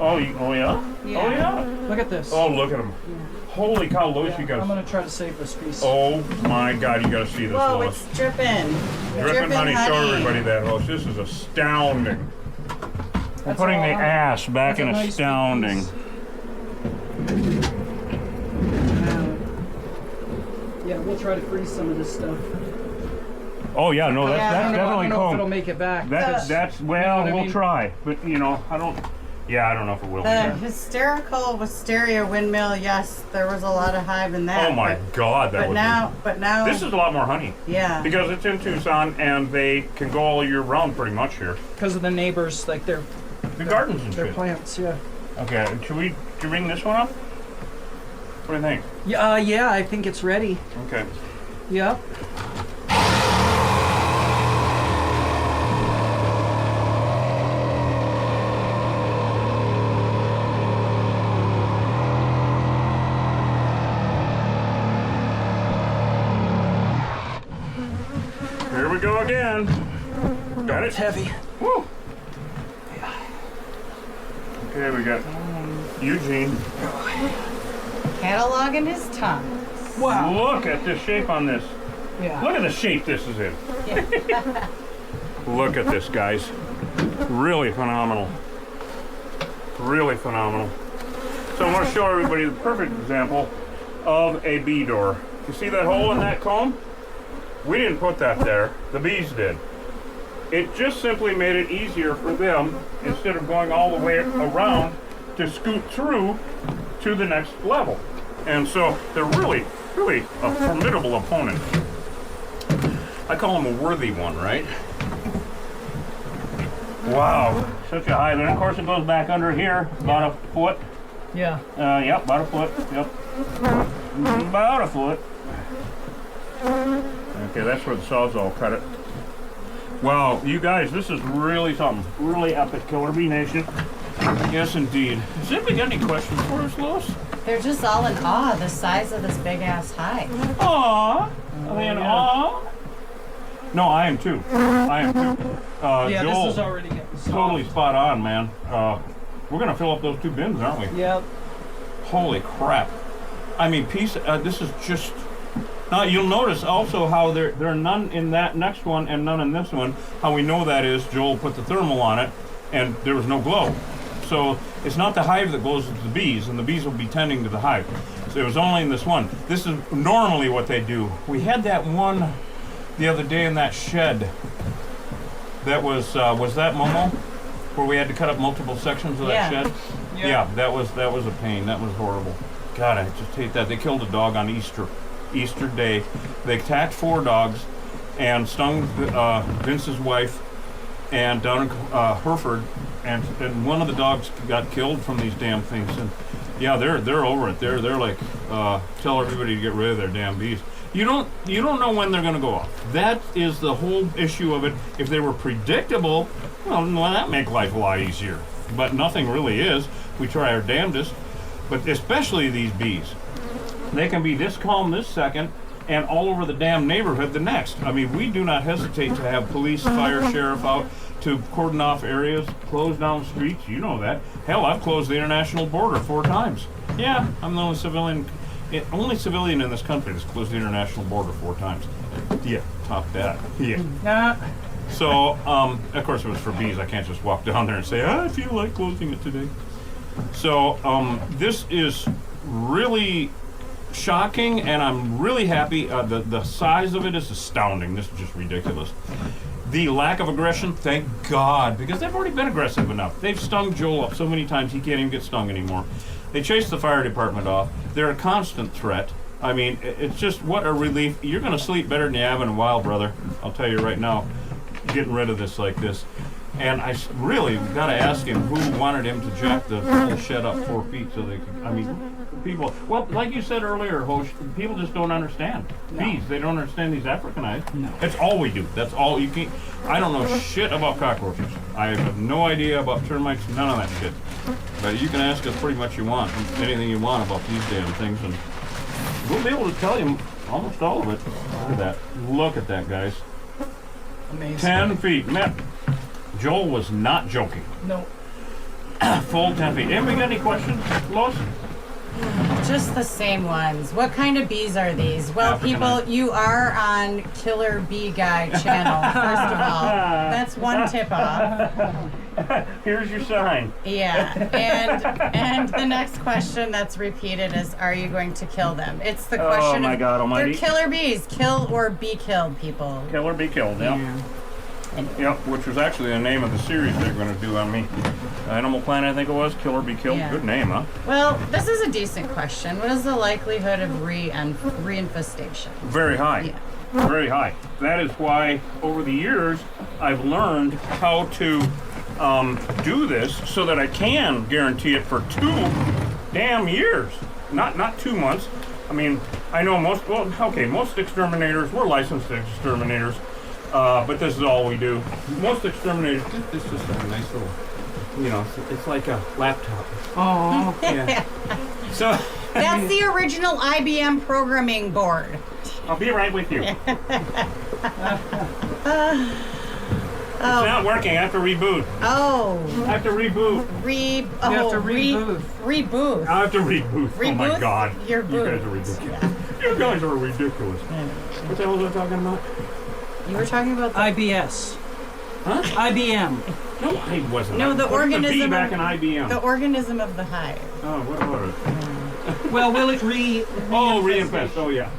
S1: Oh, oh yeah?
S3: Yeah.
S1: Oh yeah.
S2: Look at this.
S1: Oh, look at them. Holy cow, Lois, you
S2: I'm
S1: gotta.
S2: gonna try to save this piece.
S1: Oh my God, you gotta see this,
S3: Whoa,
S1: Lois.
S3: it's dripping.
S1: Dripping honey. Show everybody that, Lois. This is astounding. We're
S2: That's
S1: putting
S2: all
S1: the
S2: honey.
S1: ass back
S2: That's a
S1: in
S2: nice big
S1: astounding.
S2: piece. Yeah, we'll try to freeze some of this stuff.
S1: Oh yeah, no, that's,
S3: Yeah, I
S1: that's
S3: don't
S1: definitely
S2: I don't know if it'll
S1: combed.
S2: make it back.
S1: That's well,
S2: what I
S1: we'll
S2: mean?
S1: try, but you know, I don't. Yeah, I don't know if it will.
S3: The hysterical wisteria windmill, yes, there was a lot of hive in that.
S1: Oh my God, that was.
S3: But now.
S1: This is a lot more honey.
S3: Yeah.
S1: Because it's in Tucson and they can go all year round pretty much here.
S2: Because of the neighbors, like
S1: the gardens and
S2: their
S1: shit.
S2: plants, yeah.
S1: Okay, should we ring this one up? What do you think?
S2: Yeah, I think it's ready.
S1: Okay.
S2: Yep.
S1: Here we go again. Got it?
S2: It's heavy.
S1: Woo! Okay, we got Eugene.
S3: Cataloging his tongue.
S2: Wow.
S1: Look at the shape on this.
S2: Yeah.
S1: Look at the shape this is in.
S3: Yeah.
S1: Look at this, guys. Really phenomenal. Really phenomenal. So I want to show everybody the perfect example of a bee door. You see that hole in that comb? We didn't put that there. The bees did. It just simply made it easier for them, instead of going all the way around, to scoot through to the next level. And so they're really a formidable opponent. I call them a worthy one, right? Wow, such a high. Then of course it goes back under here, about a foot.
S2: Yeah.
S1: Yep, about a foot. Yep. About a foot. Okay, that's where the Sawzall cut it. Wow, you guys, this is really something. Really epic, Killer Bee Nation. Yes, indeed. Has anybody got any questions for us, Lois?
S3: They're just all in awe the size of this big ass hive.
S1: Aww. Are they in awe? No, I am too. I am too.
S2: Yeah,
S1: Joel,
S2: this is already getting soft.
S1: totally spot on, man. We're gonna fill up those 2 bins, aren't we?
S2: Yep.
S1: Holy crap! I mean, this is just. Now you'll notice also how there are none in that next one and none in this one. How we know that is Joel put the thermal on it, and there was no glow. So it's not the hive that glows, it's the bees, and the bees will be tending to the hive. So it was only in this one. This is normally what they do. We had that one the other day in that shed. That was that Momo, where we had to cut up multiple sections of that shed. Yeah, that was a pain. That was horrible. God, I just hate that. They killed a dog on Easter Day. They attacked 4 dogs and stung Vince's wife and down in Hereford, and one of the dogs got killed from these damn things. And yeah, they're over it. They're like tell everybody to get rid of their damn bees. You don't know when they're going to go off. That is the whole issue of it. If they were predictable, well, that make life a lot easier. But nothing really is. We try our damnedest. But especially these bees. They can be this calm this second and all over the damn neighborhood the next. I mean, we do not hesitate to have police, fire, sheriff out to cordon off areas, close down streets. You know that. Hell, I've closed the international border 4 times. Yeah, I'm the only civilian in this country that's closed the international border 4 times. Yeah, top that. Yeah. So, of course, it was for bees. I can't just walk down there and say, I feel like closing it today. So, this is really shocking, and I'm really happy. The size of it is astounding. This is just ridiculous. The lack of aggression, thank God, because they've already been aggressive enough. They've stung Joel up so many times he can't even get stung anymore. They chased the fire department off. They're a constant threat. I mean, it's just what a relief. You're going to sleep better than you have in a while, brother. I'll tell you right now, getting rid of this like this. And I really got to ask him who wanted him to jack the whole shed up 4 feet so they could, I mean, people, well, like you said earlier, Hosh, people just don't understand. Bees, they don't understand these Africanized.
S2: No.
S1: That's all we do. That's all you can. I don't know shit about cockroaches. I have no idea about termites, none of that shit. But you can ask us pretty much anything you want about these damn things, and we'll be able to tell you almost all of it. Look at that. Look at that, guys.
S2: Amazing.
S1: 10 feet. Man, Joel was not joking.
S2: No.
S1: Full 10 feet. Anybody got any questions, Lois?
S3: Just the same ones. What kind of bees are these? Well, people, you are on Killer Bee Guy channel, first of all. That's one tip off.
S1: Here's your sign.
S3: Yeah. And the next question that's repeated is, are you going to kill them? It's the question.
S1: Oh my God almighty.
S3: They're killer bees. Kill or be killed, people.
S1: Kill or be killed, yeah.
S3: Anyway.
S1: Yep, which was actually the name of the series they're going to do on me. Animal Planet, I think it was. Kill or Be Killed.
S3: Yeah.
S1: Good name, huh?
S3: Well, this is a decent question. What is the likelihood of reinfestation?
S1: Very high.
S3: Yeah.
S1: Very high. That is why over the years I've learned how to do this so that I can guarantee it for 2 damn years. Not 2 months. I mean, I know most exterminators, we're licensed exterminators, but this is all we do. Most exterminators, this is just a nice little, it's like a laptop.
S2: Oh.
S1: Yeah. So
S3: That's the original IBM programming board.
S1: I'll be right with you. It's not working. I have to reboot.
S3: Oh.
S1: I have to reboot.
S3: Reboot.
S2: You have to reboot.
S3: Reboot.
S1: I have to reboot. Oh my
S3: Reboot
S1: God.
S3: your
S1: You guys
S3: boot.
S1: are ridiculous. You guys are ridiculous. What the hell was I talking about?
S3: You were talking about the
S2: IBS.
S1: Huh?
S2: IBM.
S1: No, I wasn't.
S3: No, the
S1: I put
S3: organism
S1: B
S3: of-
S1: back in IBM.
S3: the organism of the hive.
S1: Oh, what about it?
S2: Well, will it
S1: Reinfest. Oh, yeah.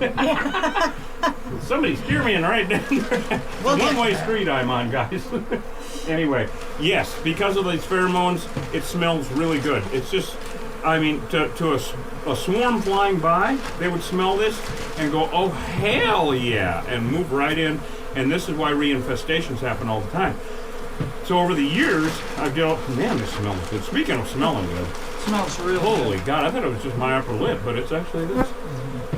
S1: Somebody steer me in the right direction.
S3: We'll get
S1: One-way
S3: there.
S1: street I'm on, guys. Anyway, yes, because of these pheromones, it smells really good. It's just, I mean, to a swarm flying by, they would smell this and go, oh, hell yeah, and move right in. And this is why reinfestations happen all the time. So over the years, I go, man, this smells good. Speaking of smelling good,
S2: Smells real
S1: holy
S2: good.
S1: God, I thought it was just my upper lip, but it's actually this.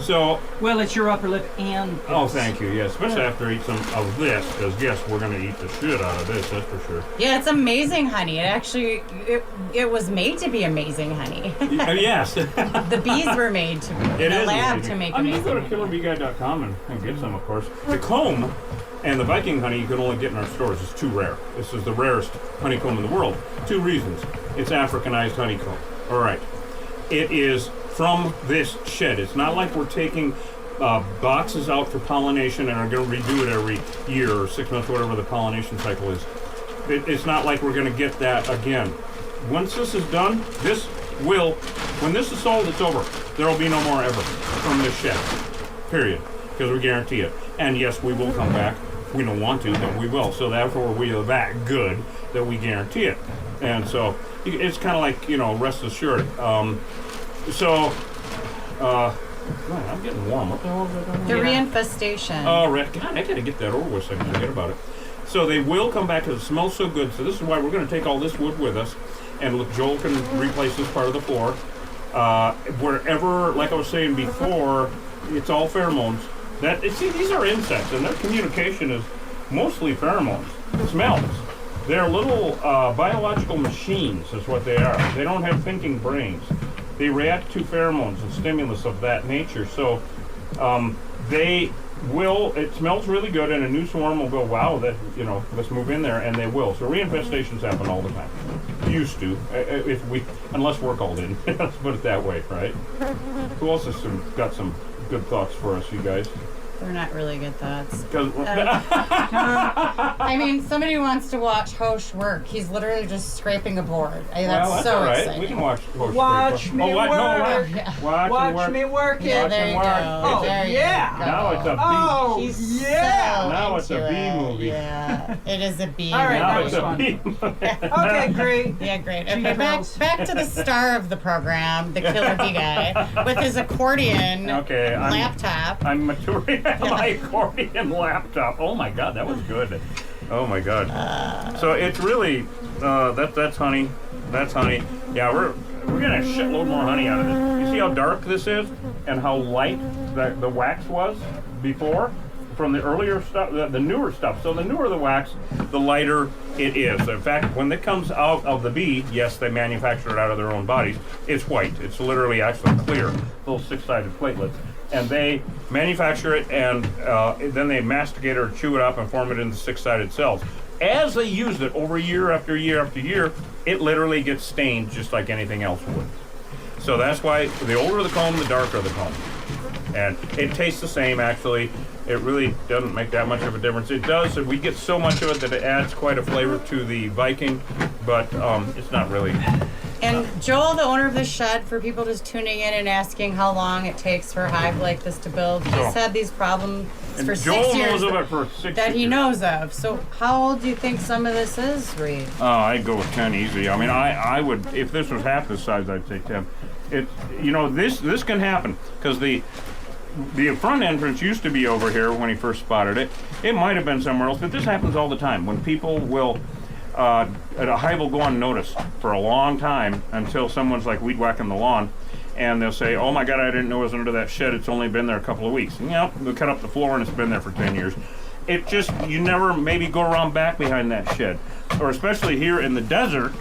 S1: So,
S2: Well, it's your upper lip and
S1: oh,
S2: this.
S1: thank you, yes. Especially after I eat some of this, because yes, we're going to eat the shit out of this, that's for sure.
S3: Yeah, it's amazing honey. It was made to be amazing honey.
S1: Yes.
S3: The bees were made to
S1: It
S3: in a
S1: is
S3: lab
S1: amazing.
S3: to make
S1: I mean, you
S3: amazing
S1: go to
S3: honey.
S1: killerbeeguy.com and get some, of course. The comb and the Viking honey you can only get in our stores. It's too rare. This is the rarest honeycomb in the world. 2 reasons. It's Africanized honeycomb. All right. It is from this shed. It's not like we're taking boxes out for pollination and are going to redo it every year or 6 months, whatever the pollination cycle is. It's not like we're going to get that again. Once this is done, this will, when this is sold, it's over. There will be no more ever from this shed. Period. Because we guarantee it. And yes, we will come back. We don't want to, but we will. So therefore, we are that good that we guarantee it. And so it's kind of like, rest assured. God, I'm getting warm. What the hell is that?
S3: The reinfestation.
S1: Oh, right. God, I gotta get that over with so I can forget about it. So they will come back because it smells so good. So this is why we're going to take all this wood with us. And look, Joel can replace this part of the floor. Wherever, like I was saying before, it's all pheromones. These are insects, and their communication is mostly pheromones. Smells. They're little biological machines is what they are. They don't have thinking brains. They react to pheromones and stimulus of that nature. So it smells really good, and a new swarm will go, wow, let's move in there, and they will. So reinfestations happen all the time. Used to, unless we're called in. Let's put it that way, right? Who else has got some good thoughts for us, you guys?
S3: They're not really good thoughts.
S1: 'Cause-
S3: I mean, somebody wants to watch Hosh work. He's literally just scraping a board. That's so
S1: all right.
S3: exciting.
S1: We can watch.
S2: Watch me work.
S1: Watch
S2: Watch me work
S3: Yeah,
S2: it.
S3: there you
S1: work.
S3: go.
S2: Oh,
S3: there you
S2: yeah.
S3: go.
S1: Now it's a bee.
S2: Oh,
S3: He's
S2: yeah.
S3: so
S1: Now it's a
S3: into
S1: bee
S3: it.
S1: movie.
S3: Yeah, it is a bee.
S2: All right,
S1: Now
S2: that
S1: it's
S2: was
S1: a
S2: fun.
S1: bee.
S2: Okay, great.
S3: Yeah, great.
S2: Gee,
S3: Okay,
S2: girls.
S3: back to the star of the program, the killer bee guy, with his accordion
S1: Okay,
S3: laptop.
S1: I'm maturing my accordion laptop. Oh my God, that was good. Oh my God. So it's really that's honey. That's honey. Yeah, we're getting a shitload more honey out of this. You see how dark this is and how light the wax was before from the earlier stuff, the newer stuff. So the newer the wax, the lighter it is. In fact, when it comes out of the bee, yes, they manufacture it out of their own bodies. It's white. It's literally actually clear, little 6-sided platelets. And they manufacture it, and then they masticate it or chew it up and form it into 6-sided cells. As they use it over year after year after year, it literally gets stained just like anything else would. So that's why the older the comb, the darker the comb. And it tastes the same, actually. It really doesn't make that much of a difference. It does, and we get so much of it that it adds quite a flavor to the Viking, but it's not really
S3: And Joel, the owner of the shed, for people just tuning in and asking how long it takes for a hive like this to build, he's had these problems for 6
S1: Joel
S3: years
S1: knows of it for 6
S3: that he
S1: years.
S3: knows of. So how old do you think some of this is, Reed?
S1: Oh, I'd go with 10 easy. I mean, I would, if this was half this size, I'd say 10. It, you know, this can happen because the front entrance used to be over here when he first spotted it. It might have been somewhere else, but this happens all the time. When people will, a hive will go unnoticed for a long time until someone's like weed whacking the lawn, and they'll say, "Oh my God, I didn't know it was under that shed. It's only been there a couple of weeks." And, they'll cut up the floor and it's been there for 10 years. It just, you never maybe go around back behind that shed, or especially here in the desert.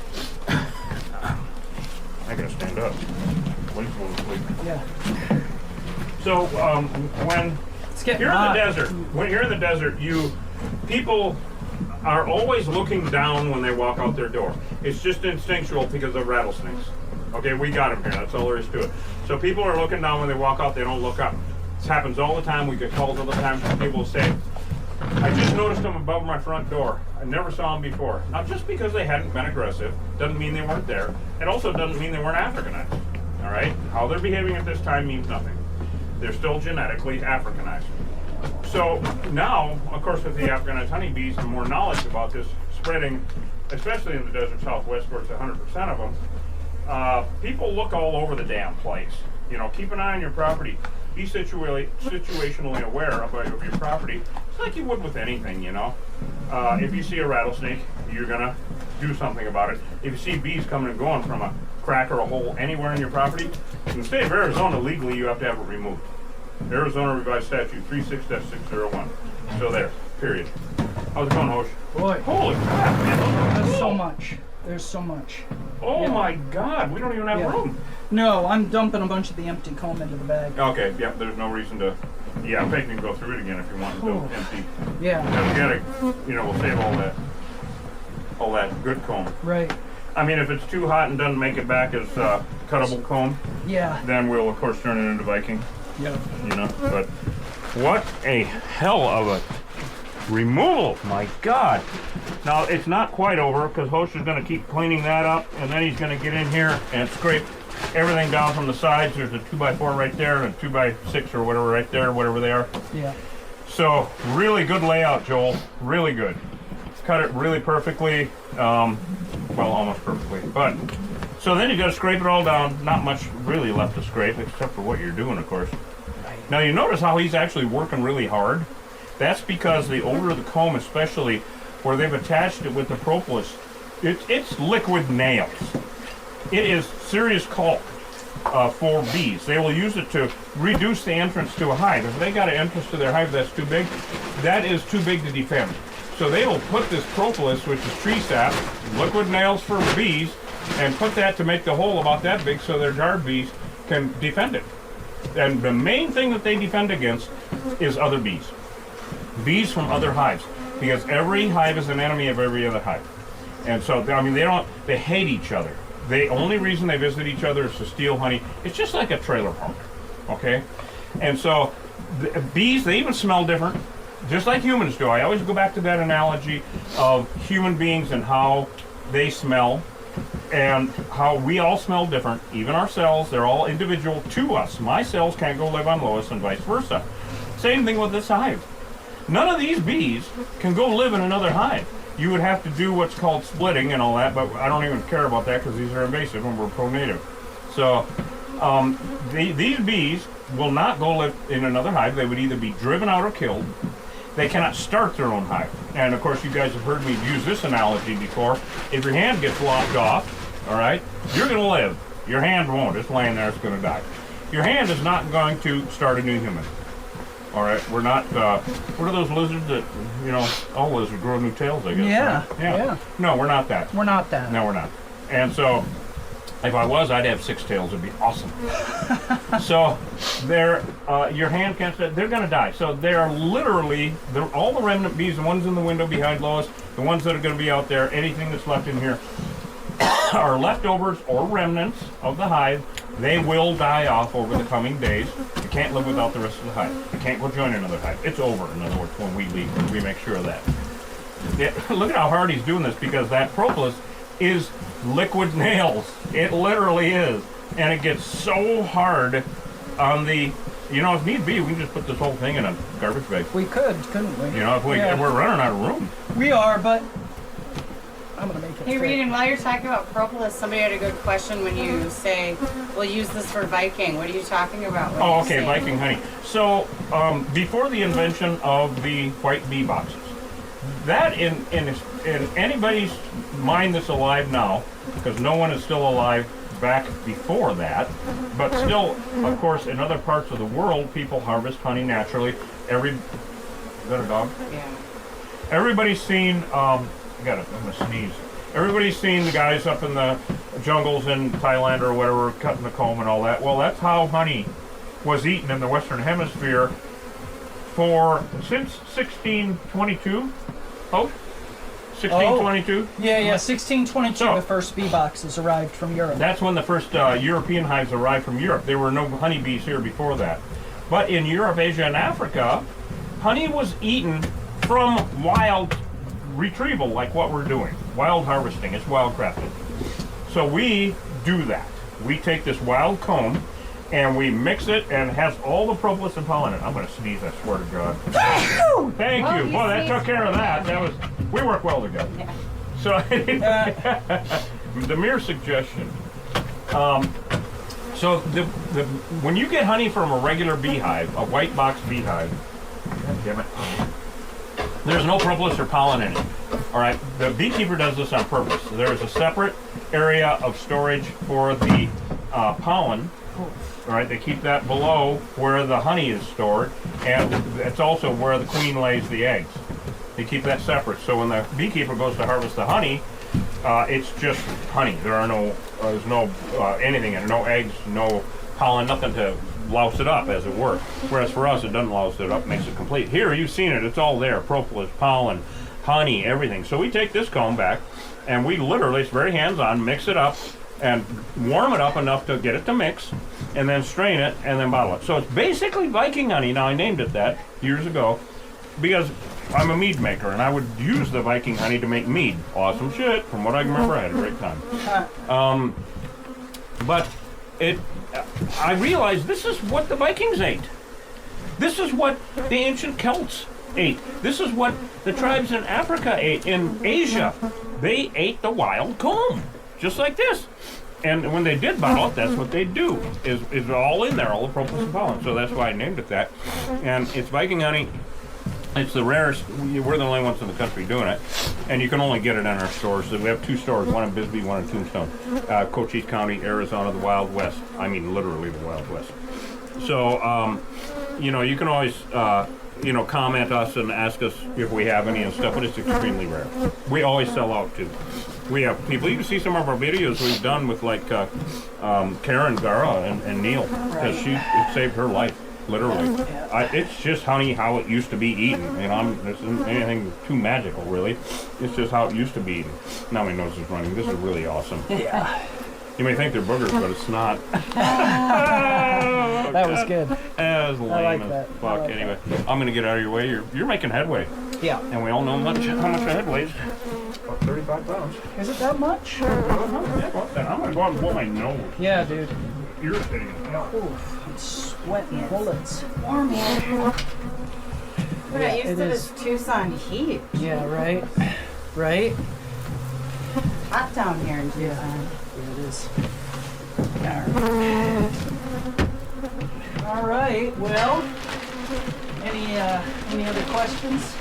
S1: I gotta stand up.
S2: Yeah.
S1: So when you're in the desert, people are always looking down when they walk out their door. It's just instinctual because of rattlesnakes. Okay, we got them here. That's all there is to it. So people are looking down when they walk out. They don't look up. This happens all the time. We get calls all the time from people who say, "I just noticed them above my front door. I never saw them before." Now, just because they hadn't been aggressive doesn't mean they weren't there. It also doesn't mean they weren't Africanized. All right? How they're behaving at this time means nothing. They're still genetically Africanized. So now, of course, with the Africanized honeybees and more knowledge about this spreading, especially in the desert Southwest where it's 100% of them, people look all over the damn place. You know, keep an eye on your property. Be situationally aware of your property. It's like you would with anything, you know. If you see a rattlesnake, you're gonna do something about it. If you see bees coming and going from a crack or a hole anywhere in your property, in the state of Arizona, legally you have to have it removed. Arizona Revised Statute 36-601. So there, period. How's it going, Hosh?
S2: Boy.
S1: Holy crap, man.
S2: There's so much. There's so much.
S1: Oh my God, we don't even have room.
S2: No, I'm dumping a bunch of the empty comb into the bag.
S1: Okay, yeah, there's no reason to. Yeah, I think you can go through it again if you want to empty.
S2: Yeah.
S1: We gotta, we'll save all that good comb.
S2: Right.
S1: I mean, if it's too hot and doesn't make it back as cuttable comb,
S2: Yeah.
S1: then we'll of course turn it into Viking.
S2: Yeah.
S1: But what a hell of a removal! My God. Now it's not quite over because Hosh is going to keep cleaning that up, and then he's going to get in here and scrape everything down from the sides. There's a 2x4 right there and a 2x6 or whatever right there, whatever they are.
S2: Yeah.
S1: So really good layout, Joel. Really good. Cut it really perfectly. Well, almost perfectly. But so then you got to scrape it all down. Not much really left to scrape, except for what you're doing, of course. Now you notice how he's actually working really hard. That's because the older the comb, especially where they've attached it with the propolis, it's liquid nails. It is serious caulk for bees. They will use it to reduce the entrance to a hive. If they got an entrance to their hive that's too big, that is too big to defend. So they will put this propolis, which is tree sap, liquid nails for bees, and put that to make the hole about that big so their guard bees can defend it. And the main thing that they defend against is other bees. Bees from other hives. Because every hive is an enemy of every other hive. And so, I mean, they hate each other. The only reason they visit each other is to steal honey. It's just like a trailer park, okay? And so, the bees, they even smell different, just like humans do. I always go back to that analogy of human beings and how they smell, and how we all smell different, even our cells. They're all individual to us. My cells can't go live on Lois and vice versa. Same thing with this hive. None of these bees can go live in another hive. You would have to do what's called splitting and all that, but I don't even care about that because these are invasive and we're pro-native. So these bees will not go live in another hive. They would either be driven out or killed. They cannot start their own hive. And of course, you guys have heard me use this analogy before. If your hand gets lopped off, all right, you're going to live. Your hand won't. It's laying there. It's going to die. Your hand is not going to start a new human. All right, we're not. What are those lizards that, all lizards grow new tails, I guess.
S2: Yeah.
S1: Right? Yeah. No, we're not that.
S2: We're not that.
S1: No, we're not. And so, if I was, I'd have 6 tails. It'd be awesome. So, your hand can't. They're going to die. So they are literally all the remnant bees, the ones in the window behind Lois, the ones that are going to be out there, anything that's left in here, are leftovers or remnants of the hive. They will die off over the coming days. You can't live without the rest of the hive. You can't go join another hive. It's over, in other words, when we leave. We make sure of that. Yeah, look at how hard he's doing this, because that propolis is liquid nails. It literally is. And it gets so hard on the, if need be, we can just put this whole thing in a garbage bag.
S2: We could, couldn't we?
S1: If we're running out of room.
S2: We are, but I'm going to make it
S3: Hey,
S2: fit.
S3: Reed, and while you're talking about propolis, somebody had a good question when you say, we'll use this for Viking. What are you talking about? when
S1: Oh,
S3: you
S1: okay,
S3: say-
S1: Viking honey. So, before the invention of the white bee boxes, that in anybody's mind that's alive now, because no one is still alive back before that, but still, of course, in other parts of the world, people harvest honey naturally. Is that a dog?
S3: Yeah.
S1: Everybody's seen, I'm gonna sneeze. Everybody's seen the guys up in the jungles in Thailand or whatever, cutting the comb and all that. Well, that's how honey was eaten in the Western Hemisphere since 1622. Oh, 1622?
S2: Yeah, 1622,
S1: So-
S2: the first bee boxes arrived from Europe.
S1: That's when the first European hives arrived from Europe. There were no honeybees here before that. But in Europe, Asia, and Africa, honey was eaten from wild retrieval, like what we're doing. Wild harvesting. It's wildcrafted. So we do that. We take this wild comb and we mix it, and it has all the propolis and pollen in it. I'm going to sneeze, I swear to God. Thank
S3: Well,
S1: you.
S3: you
S1: Boy, that
S3: sneezed
S1: took care of that. We work well together.
S3: Yeah.
S1: So, the mere suggestion. So when you get honey from a regular beehive, a white box beehive, God damn it, there's no propolis or pollen in it. All right, the beekeeper does this on purpose. There is a separate area of storage for the pollen. All right, they keep that below where the honey is stored, and it's also where the queen lays the eggs. They keep that separate. So when the beekeeper goes to harvest the honey, it's just honey. There's no anything in it, no eggs, no pollen, nothing to louse it up, as it were. Whereas for us, it doesn't louse it up, makes it complete. Here, you've seen it. It's all there: propolis, pollen, honey, everything. So we take this comb back, and we literally, it's very hands-on, mix it up, and warm it up enough to get it to mix, and then strain it, and then bottle it. So it's basically Viking honey. Now, I named it that years ago because I'm a mead maker, and I would use the Viking honey to make mead. Awesome shit. From what I can remember, I had a great time. But I realized this is what the Vikings ate. This is what the ancient Celts ate. This is what the tribes in Africa ate, in Asia. They ate the wild comb, just like this. And when they did bottle it, that's what they do. Is all in there, all the propolis and pollen. So that's why I named it that. And it's Viking honey. It's the rarest. We're the only ones in the country doing it, and you can only get it in our stores. We have 2 stores, one in Bisbee, one in Tombstone, Cochise County, Arizona, the Wild West. I mean, literally the Wild West. So, you can always, comment us and ask us if we have any and stuff, but it's extremely rare. We always sell out too. We have people. You can see some of our videos we've done with Karen Gara and Neil, because it saved her life. Literally. It's just honey how it used to be eaten. This isn't anything too magical, really. It's just how it used to be eaten. Now my nose is running. This is really awesome.
S2: Yeah.
S1: You may think they're boogers, but it's not.
S2: That was good.
S1: That was lame
S2: I like
S1: as
S2: that.
S1: fuck.
S2: I like
S1: Anyway, I'm going to get out of your way. You're making headway.
S2: Yeah.
S1: And we all know how much a head weighs. About 35 pounds.
S2: Is it that much?
S1: I'm going to go out and blow my nose.
S2: Yeah, dude.
S1: Irritating.
S2: Oof, I'm sweating bullets.
S3: Warm here. We're not used
S2: it
S3: to
S2: is.
S3: this Tucson heat.
S2: Yeah, right? Right?
S3: Hot down here in Tucson.
S2: Yeah, it is. All right. Well, any other questions?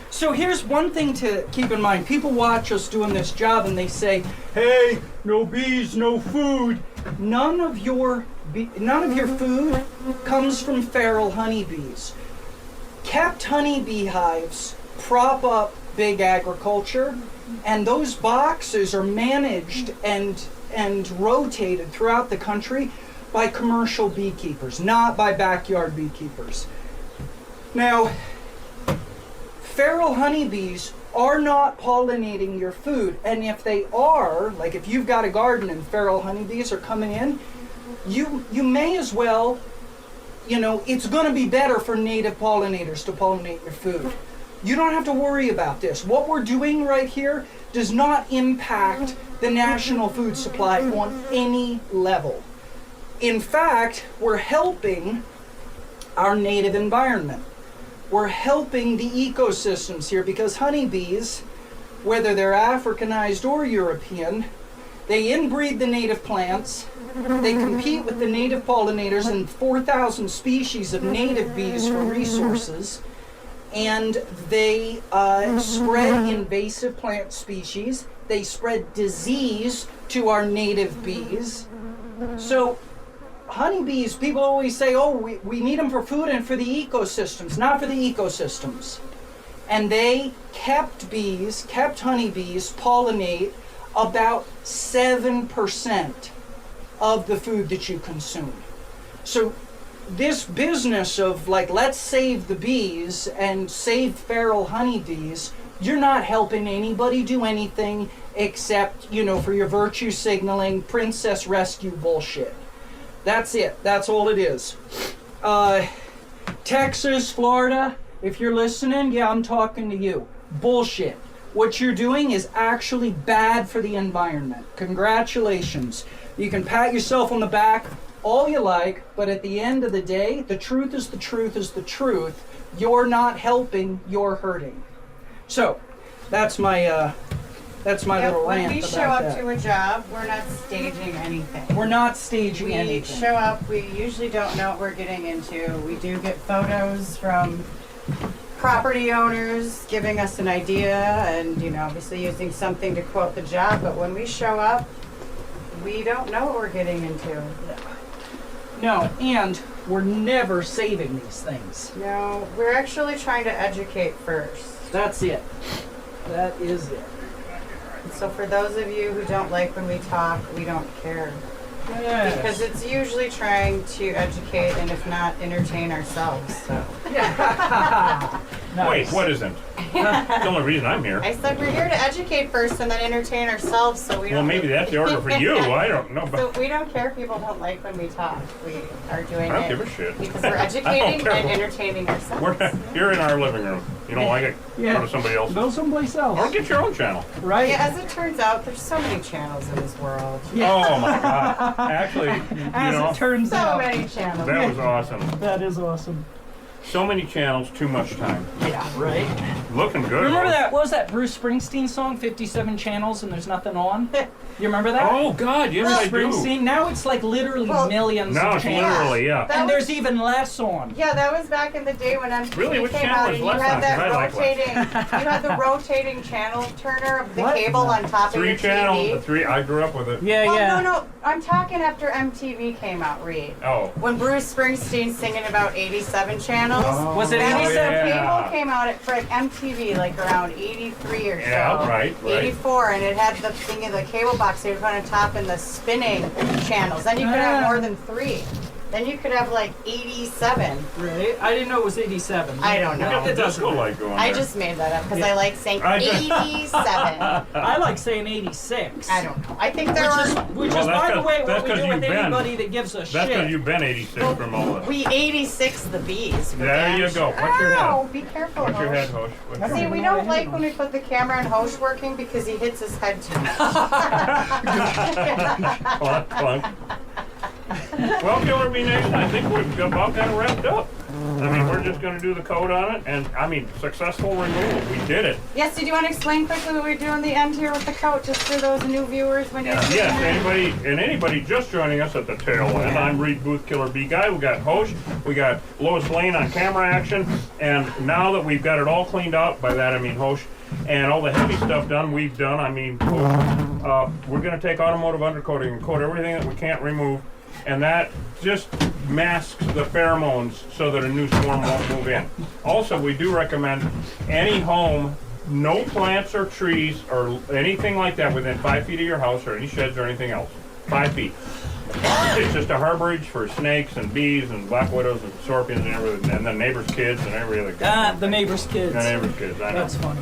S2: So here's one thing to keep in mind. People watch us doing this job and they say, "Hey, no bees, no food." None of your food comes from feral honeybees. Kept honeybee hives prop up big agriculture, and those boxes are managed and rotated throughout the country by commercial beekeepers, not by backyard beekeepers. Now, feral honeybees are not pollinating your food, and if they are, like if you've got a garden and feral honeybees are coming in, you may as well, it's going to be better for native pollinators to pollinate your food. You don't have to worry about this. What we're doing right here does not impact the national food supply on any level. In fact, we're helping our native environment. We're helping the ecosystems here because honeybees, whether they're Africanized or European, they inbreed the native plants, they compete with the native pollinators and 4,000 species of native bees for resources, and they spread invasive plant species, they spread disease to our native bees. So honeybees, people always say, oh, we need them for food and for the ecosystems, not for the ecosystems. And they kept honeybees pollinate about 7% of the food that you consume. So this business of like, let's save the bees and save feral honeybees, you're not helping anybody do anything except, you know, for your virtue signaling, princess rescue bullshit. That's it. That's all it is. Texas, Florida, if you're listening, yeah, I'm talking to you. Bullshit. What you're doing is actually bad for the environment. Congratulations. You can pat yourself on the back all you like, but at the end of the day, the truth is the truth is the truth. You're not helping, you're hurting. So, that's my little rant
S3: when we
S2: about
S3: show up
S2: that.
S3: to a job, we're not staging anything.
S2: We're not staging
S3: We
S2: anything.
S3: show up, we usually don't know what we're getting into. We do get photos from property owners giving us an idea and, you know, obviously using something to quote the job, but when we show up, we don't know what we're getting into.
S2: No, and we're never saving these things.
S3: No, we're actually trying to educate first.
S2: That's it. That is it.
S3: So for those of you who don't like when we talk, we don't care.
S2: Yes.
S3: Because it's usually trying to educate and if not, entertain ourselves. So.
S1: Wait, what isn't? That's the only reason I'm here.
S3: I said we're here to educate first and then entertain ourselves, so we don't.
S1: Well, maybe that's the order for you. I don't know.
S3: So
S1: But
S3: we don't care if people don't like when we talk. We are doing
S1: I don't
S3: it
S1: give a shit.
S3: because we're
S1: I
S3: educating
S1: don't
S3: and
S1: care.
S3: entertaining ourselves.
S1: You're in our living room. You don't like it?
S2: Yeah.
S1: Go to somebody else.
S2: Go someplace
S1: Or
S2: else.
S1: get your own channel.
S2: Right?
S3: Yeah, as it turns out, there's so many channels in this world.
S1: Oh my God! Actually,
S2: As
S1: you know,
S2: it turns
S3: So
S2: out.
S3: many channels.
S1: that was awesome.
S2: That is awesome.
S1: So many channels, too much time.
S2: Yeah, right?
S1: Looking good.
S2: Remember
S1: Rose.
S2: that? What was that Bruce Springsteen song, 57 channels and there's nothing on? You remember that?
S1: Oh God, yes I do.
S2: Springsteen. Now it's like literally
S3: Well,
S2: millions
S1: Now
S2: of
S1: it's
S2: channels.
S1: literally, yeah.
S3: That
S2: And
S3: was-
S2: there's even less on.
S3: Yeah, that was back in the day when MTV
S1: Really? Which
S3: came
S1: channel
S3: out,
S1: was
S3: and you
S1: less
S3: had
S1: on?
S3: that
S1: 'Cause I like
S3: rotating. You had the rotating channel turner of the
S2: What?
S3: cable on top of
S1: Three
S3: your
S1: channel,
S3: TV.
S1: the three. I grew up with it.
S2: Yeah,
S3: Well,
S2: yeah.
S3: no, I'm talking after MTV came out, Reed.
S1: Oh.
S3: When Bruce Springsteen singing about 87 channels.
S2: Was it
S3: That was
S2: 87?
S3: when
S1: Yeah.
S3: cable came out for like MTV, like around 83 or so.
S1: Yeah, right.
S3: 84, and it had the thing in the cable box they would put on top and the spinning channels. Then you could have more than 3. Then you could have like 87.
S2: Right? I didn't know it was 87.
S3: I don't
S1: You got
S3: know.
S1: the disco light going
S3: I
S1: there.
S3: just made that up because I like saying
S1: I just-
S3: 87.
S2: I like saying 86.
S3: I don't know. I think there are.
S2: Which
S1: Well,
S2: is,
S1: that's
S2: by the
S1: 'cause-
S2: way,
S1: that's
S2: what we
S1: 'cause
S2: do
S1: you've
S2: with
S1: been.
S2: anybody that gives a
S1: That's because
S2: shit.
S1: you've been 86 from all this.
S3: We 86 the bees. for
S1: There
S3: damn
S1: you go.
S3: sure.
S1: Watch your head.
S3: Ow, be careful.
S1: What's your
S3: Hosh.
S1: head, Hosh? What's
S2: I
S1: your
S3: See,
S2: don't
S3: we
S2: know
S3: don't
S2: what I
S3: like
S2: hit
S3: when we put the camera on Hosh working because he hits his head too much.
S1: Clunk, clunk. Well, Killer Bee Nation, I think we've about got it wrapped up. I mean, we're just going to do the code on it, and I mean, successful removal. We did it.
S3: Yes, did you want to explain quickly what we do in the end here with the coat, just for those new viewers when you're
S1: Yes, anybody just joining us at the tail end, I'm Reed Booth, Killer Bee Guy. We got Hosh, we got Lois Lane on camera action, and now that we've got it all cleaned up, by that I mean Hosh, and all the heavy stuff done, we've done, I mean, we're going to take automotive undercoating and coat everything that we can't remove, and that just masks the pheromones so that a new swarm won't move in. Also, we do recommend any home, no plants or trees or anything like that within 5 feet of your house or any sheds or anything else. 5 feet. It's just a harborage for snakes and bees and black widows and scorpions and everything, and the neighbor's kids and every other kid.
S2: The neighbor's kids.
S1: The neighbor's kids, I know.
S2: That's funny.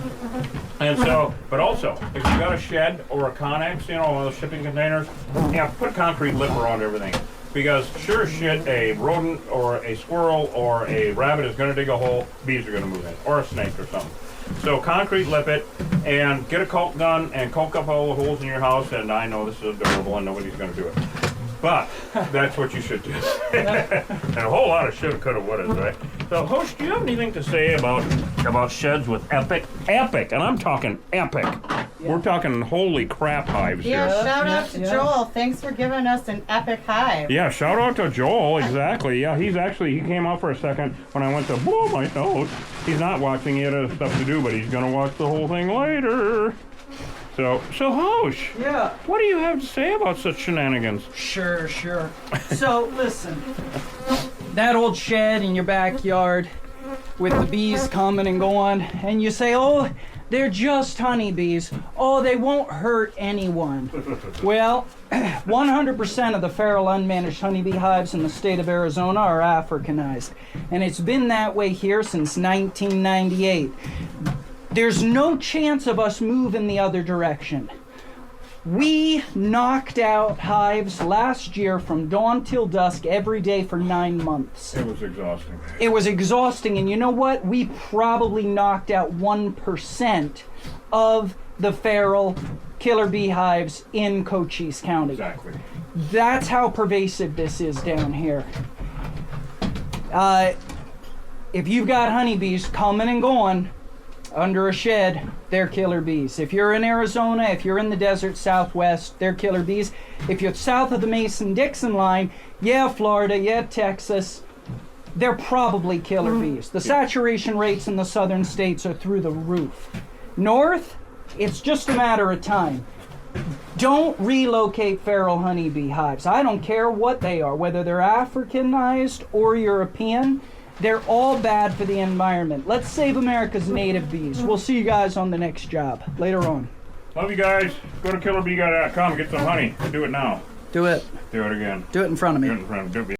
S1: And so, but also, if you got a shed or a Connex, you know, one of those shipping containers, yeah, put a concrete lip around everything. Because sure as shit, a rodent or a squirrel or a rabbit is going to dig a hole, bees are going to move in, or a snake or something. So concrete lip it, and get a caulk gun and caulk up all the holes in your house, and I know this is adorable and nobody's going to do it. But that's what you should do. And a whole lot of shoulda, coulda, woulda, right? So, Host, do you have anything to say about sheds with epic, and I'm talking epic. Yeah. We're talking holy crap hives here.
S3: Yeah, shout out to Joel. Thanks for giving us an epic hive.
S1: Yeah, shout out to Joel, exactly. Yeah, he came out for a second when I went to blow my nose. He's not watching, he had stuff to do, but he's gonna watch the whole thing later. So Hosh,
S2: yeah,
S1: what do you have to say about such shenanigans?
S2: Sure. So, listen, that old shed in your backyard with the bees coming and going, and you say, oh, they're just honeybees. Oh, they won't hurt anyone. Well, 100% of the feral unmanaged honeybee hives in the state of Arizona are Africanized, and it's been that way here since 1998. There's no chance of us moving the other direction. We knocked out hives last year from dawn till dusk every day for 9 months.
S1: It was exhausting.
S2: It was exhausting, and you know what? We probably knocked out 1% of the feral killer bee hives in Cochise County.
S1: Exactly.
S2: That's how pervasive this is down here. If you've got honeybees coming and going under a shed, they're killer bees. If you're in Arizona, if you're in the desert Southwest, they're killer bees. If you're south of the Mason-Dixon line, yeah, Florida, yeah, Texas, they're probably killer bees. The saturation rates in the southern states are through the roof. North, it's just a matter of time. Don't relocate feral honeybee hives. I don't care what they are, whether they're Africanized or European. They're all bad for the environment. Let's save America's native bees. We'll see you guys on the next job later on.
S1: Love you guys. Go to killerbeeguy.com, get some honey. Do it now.
S2: Do it.
S1: Do it again.
S2: Do it in front of me.
S1: Do it in front of me.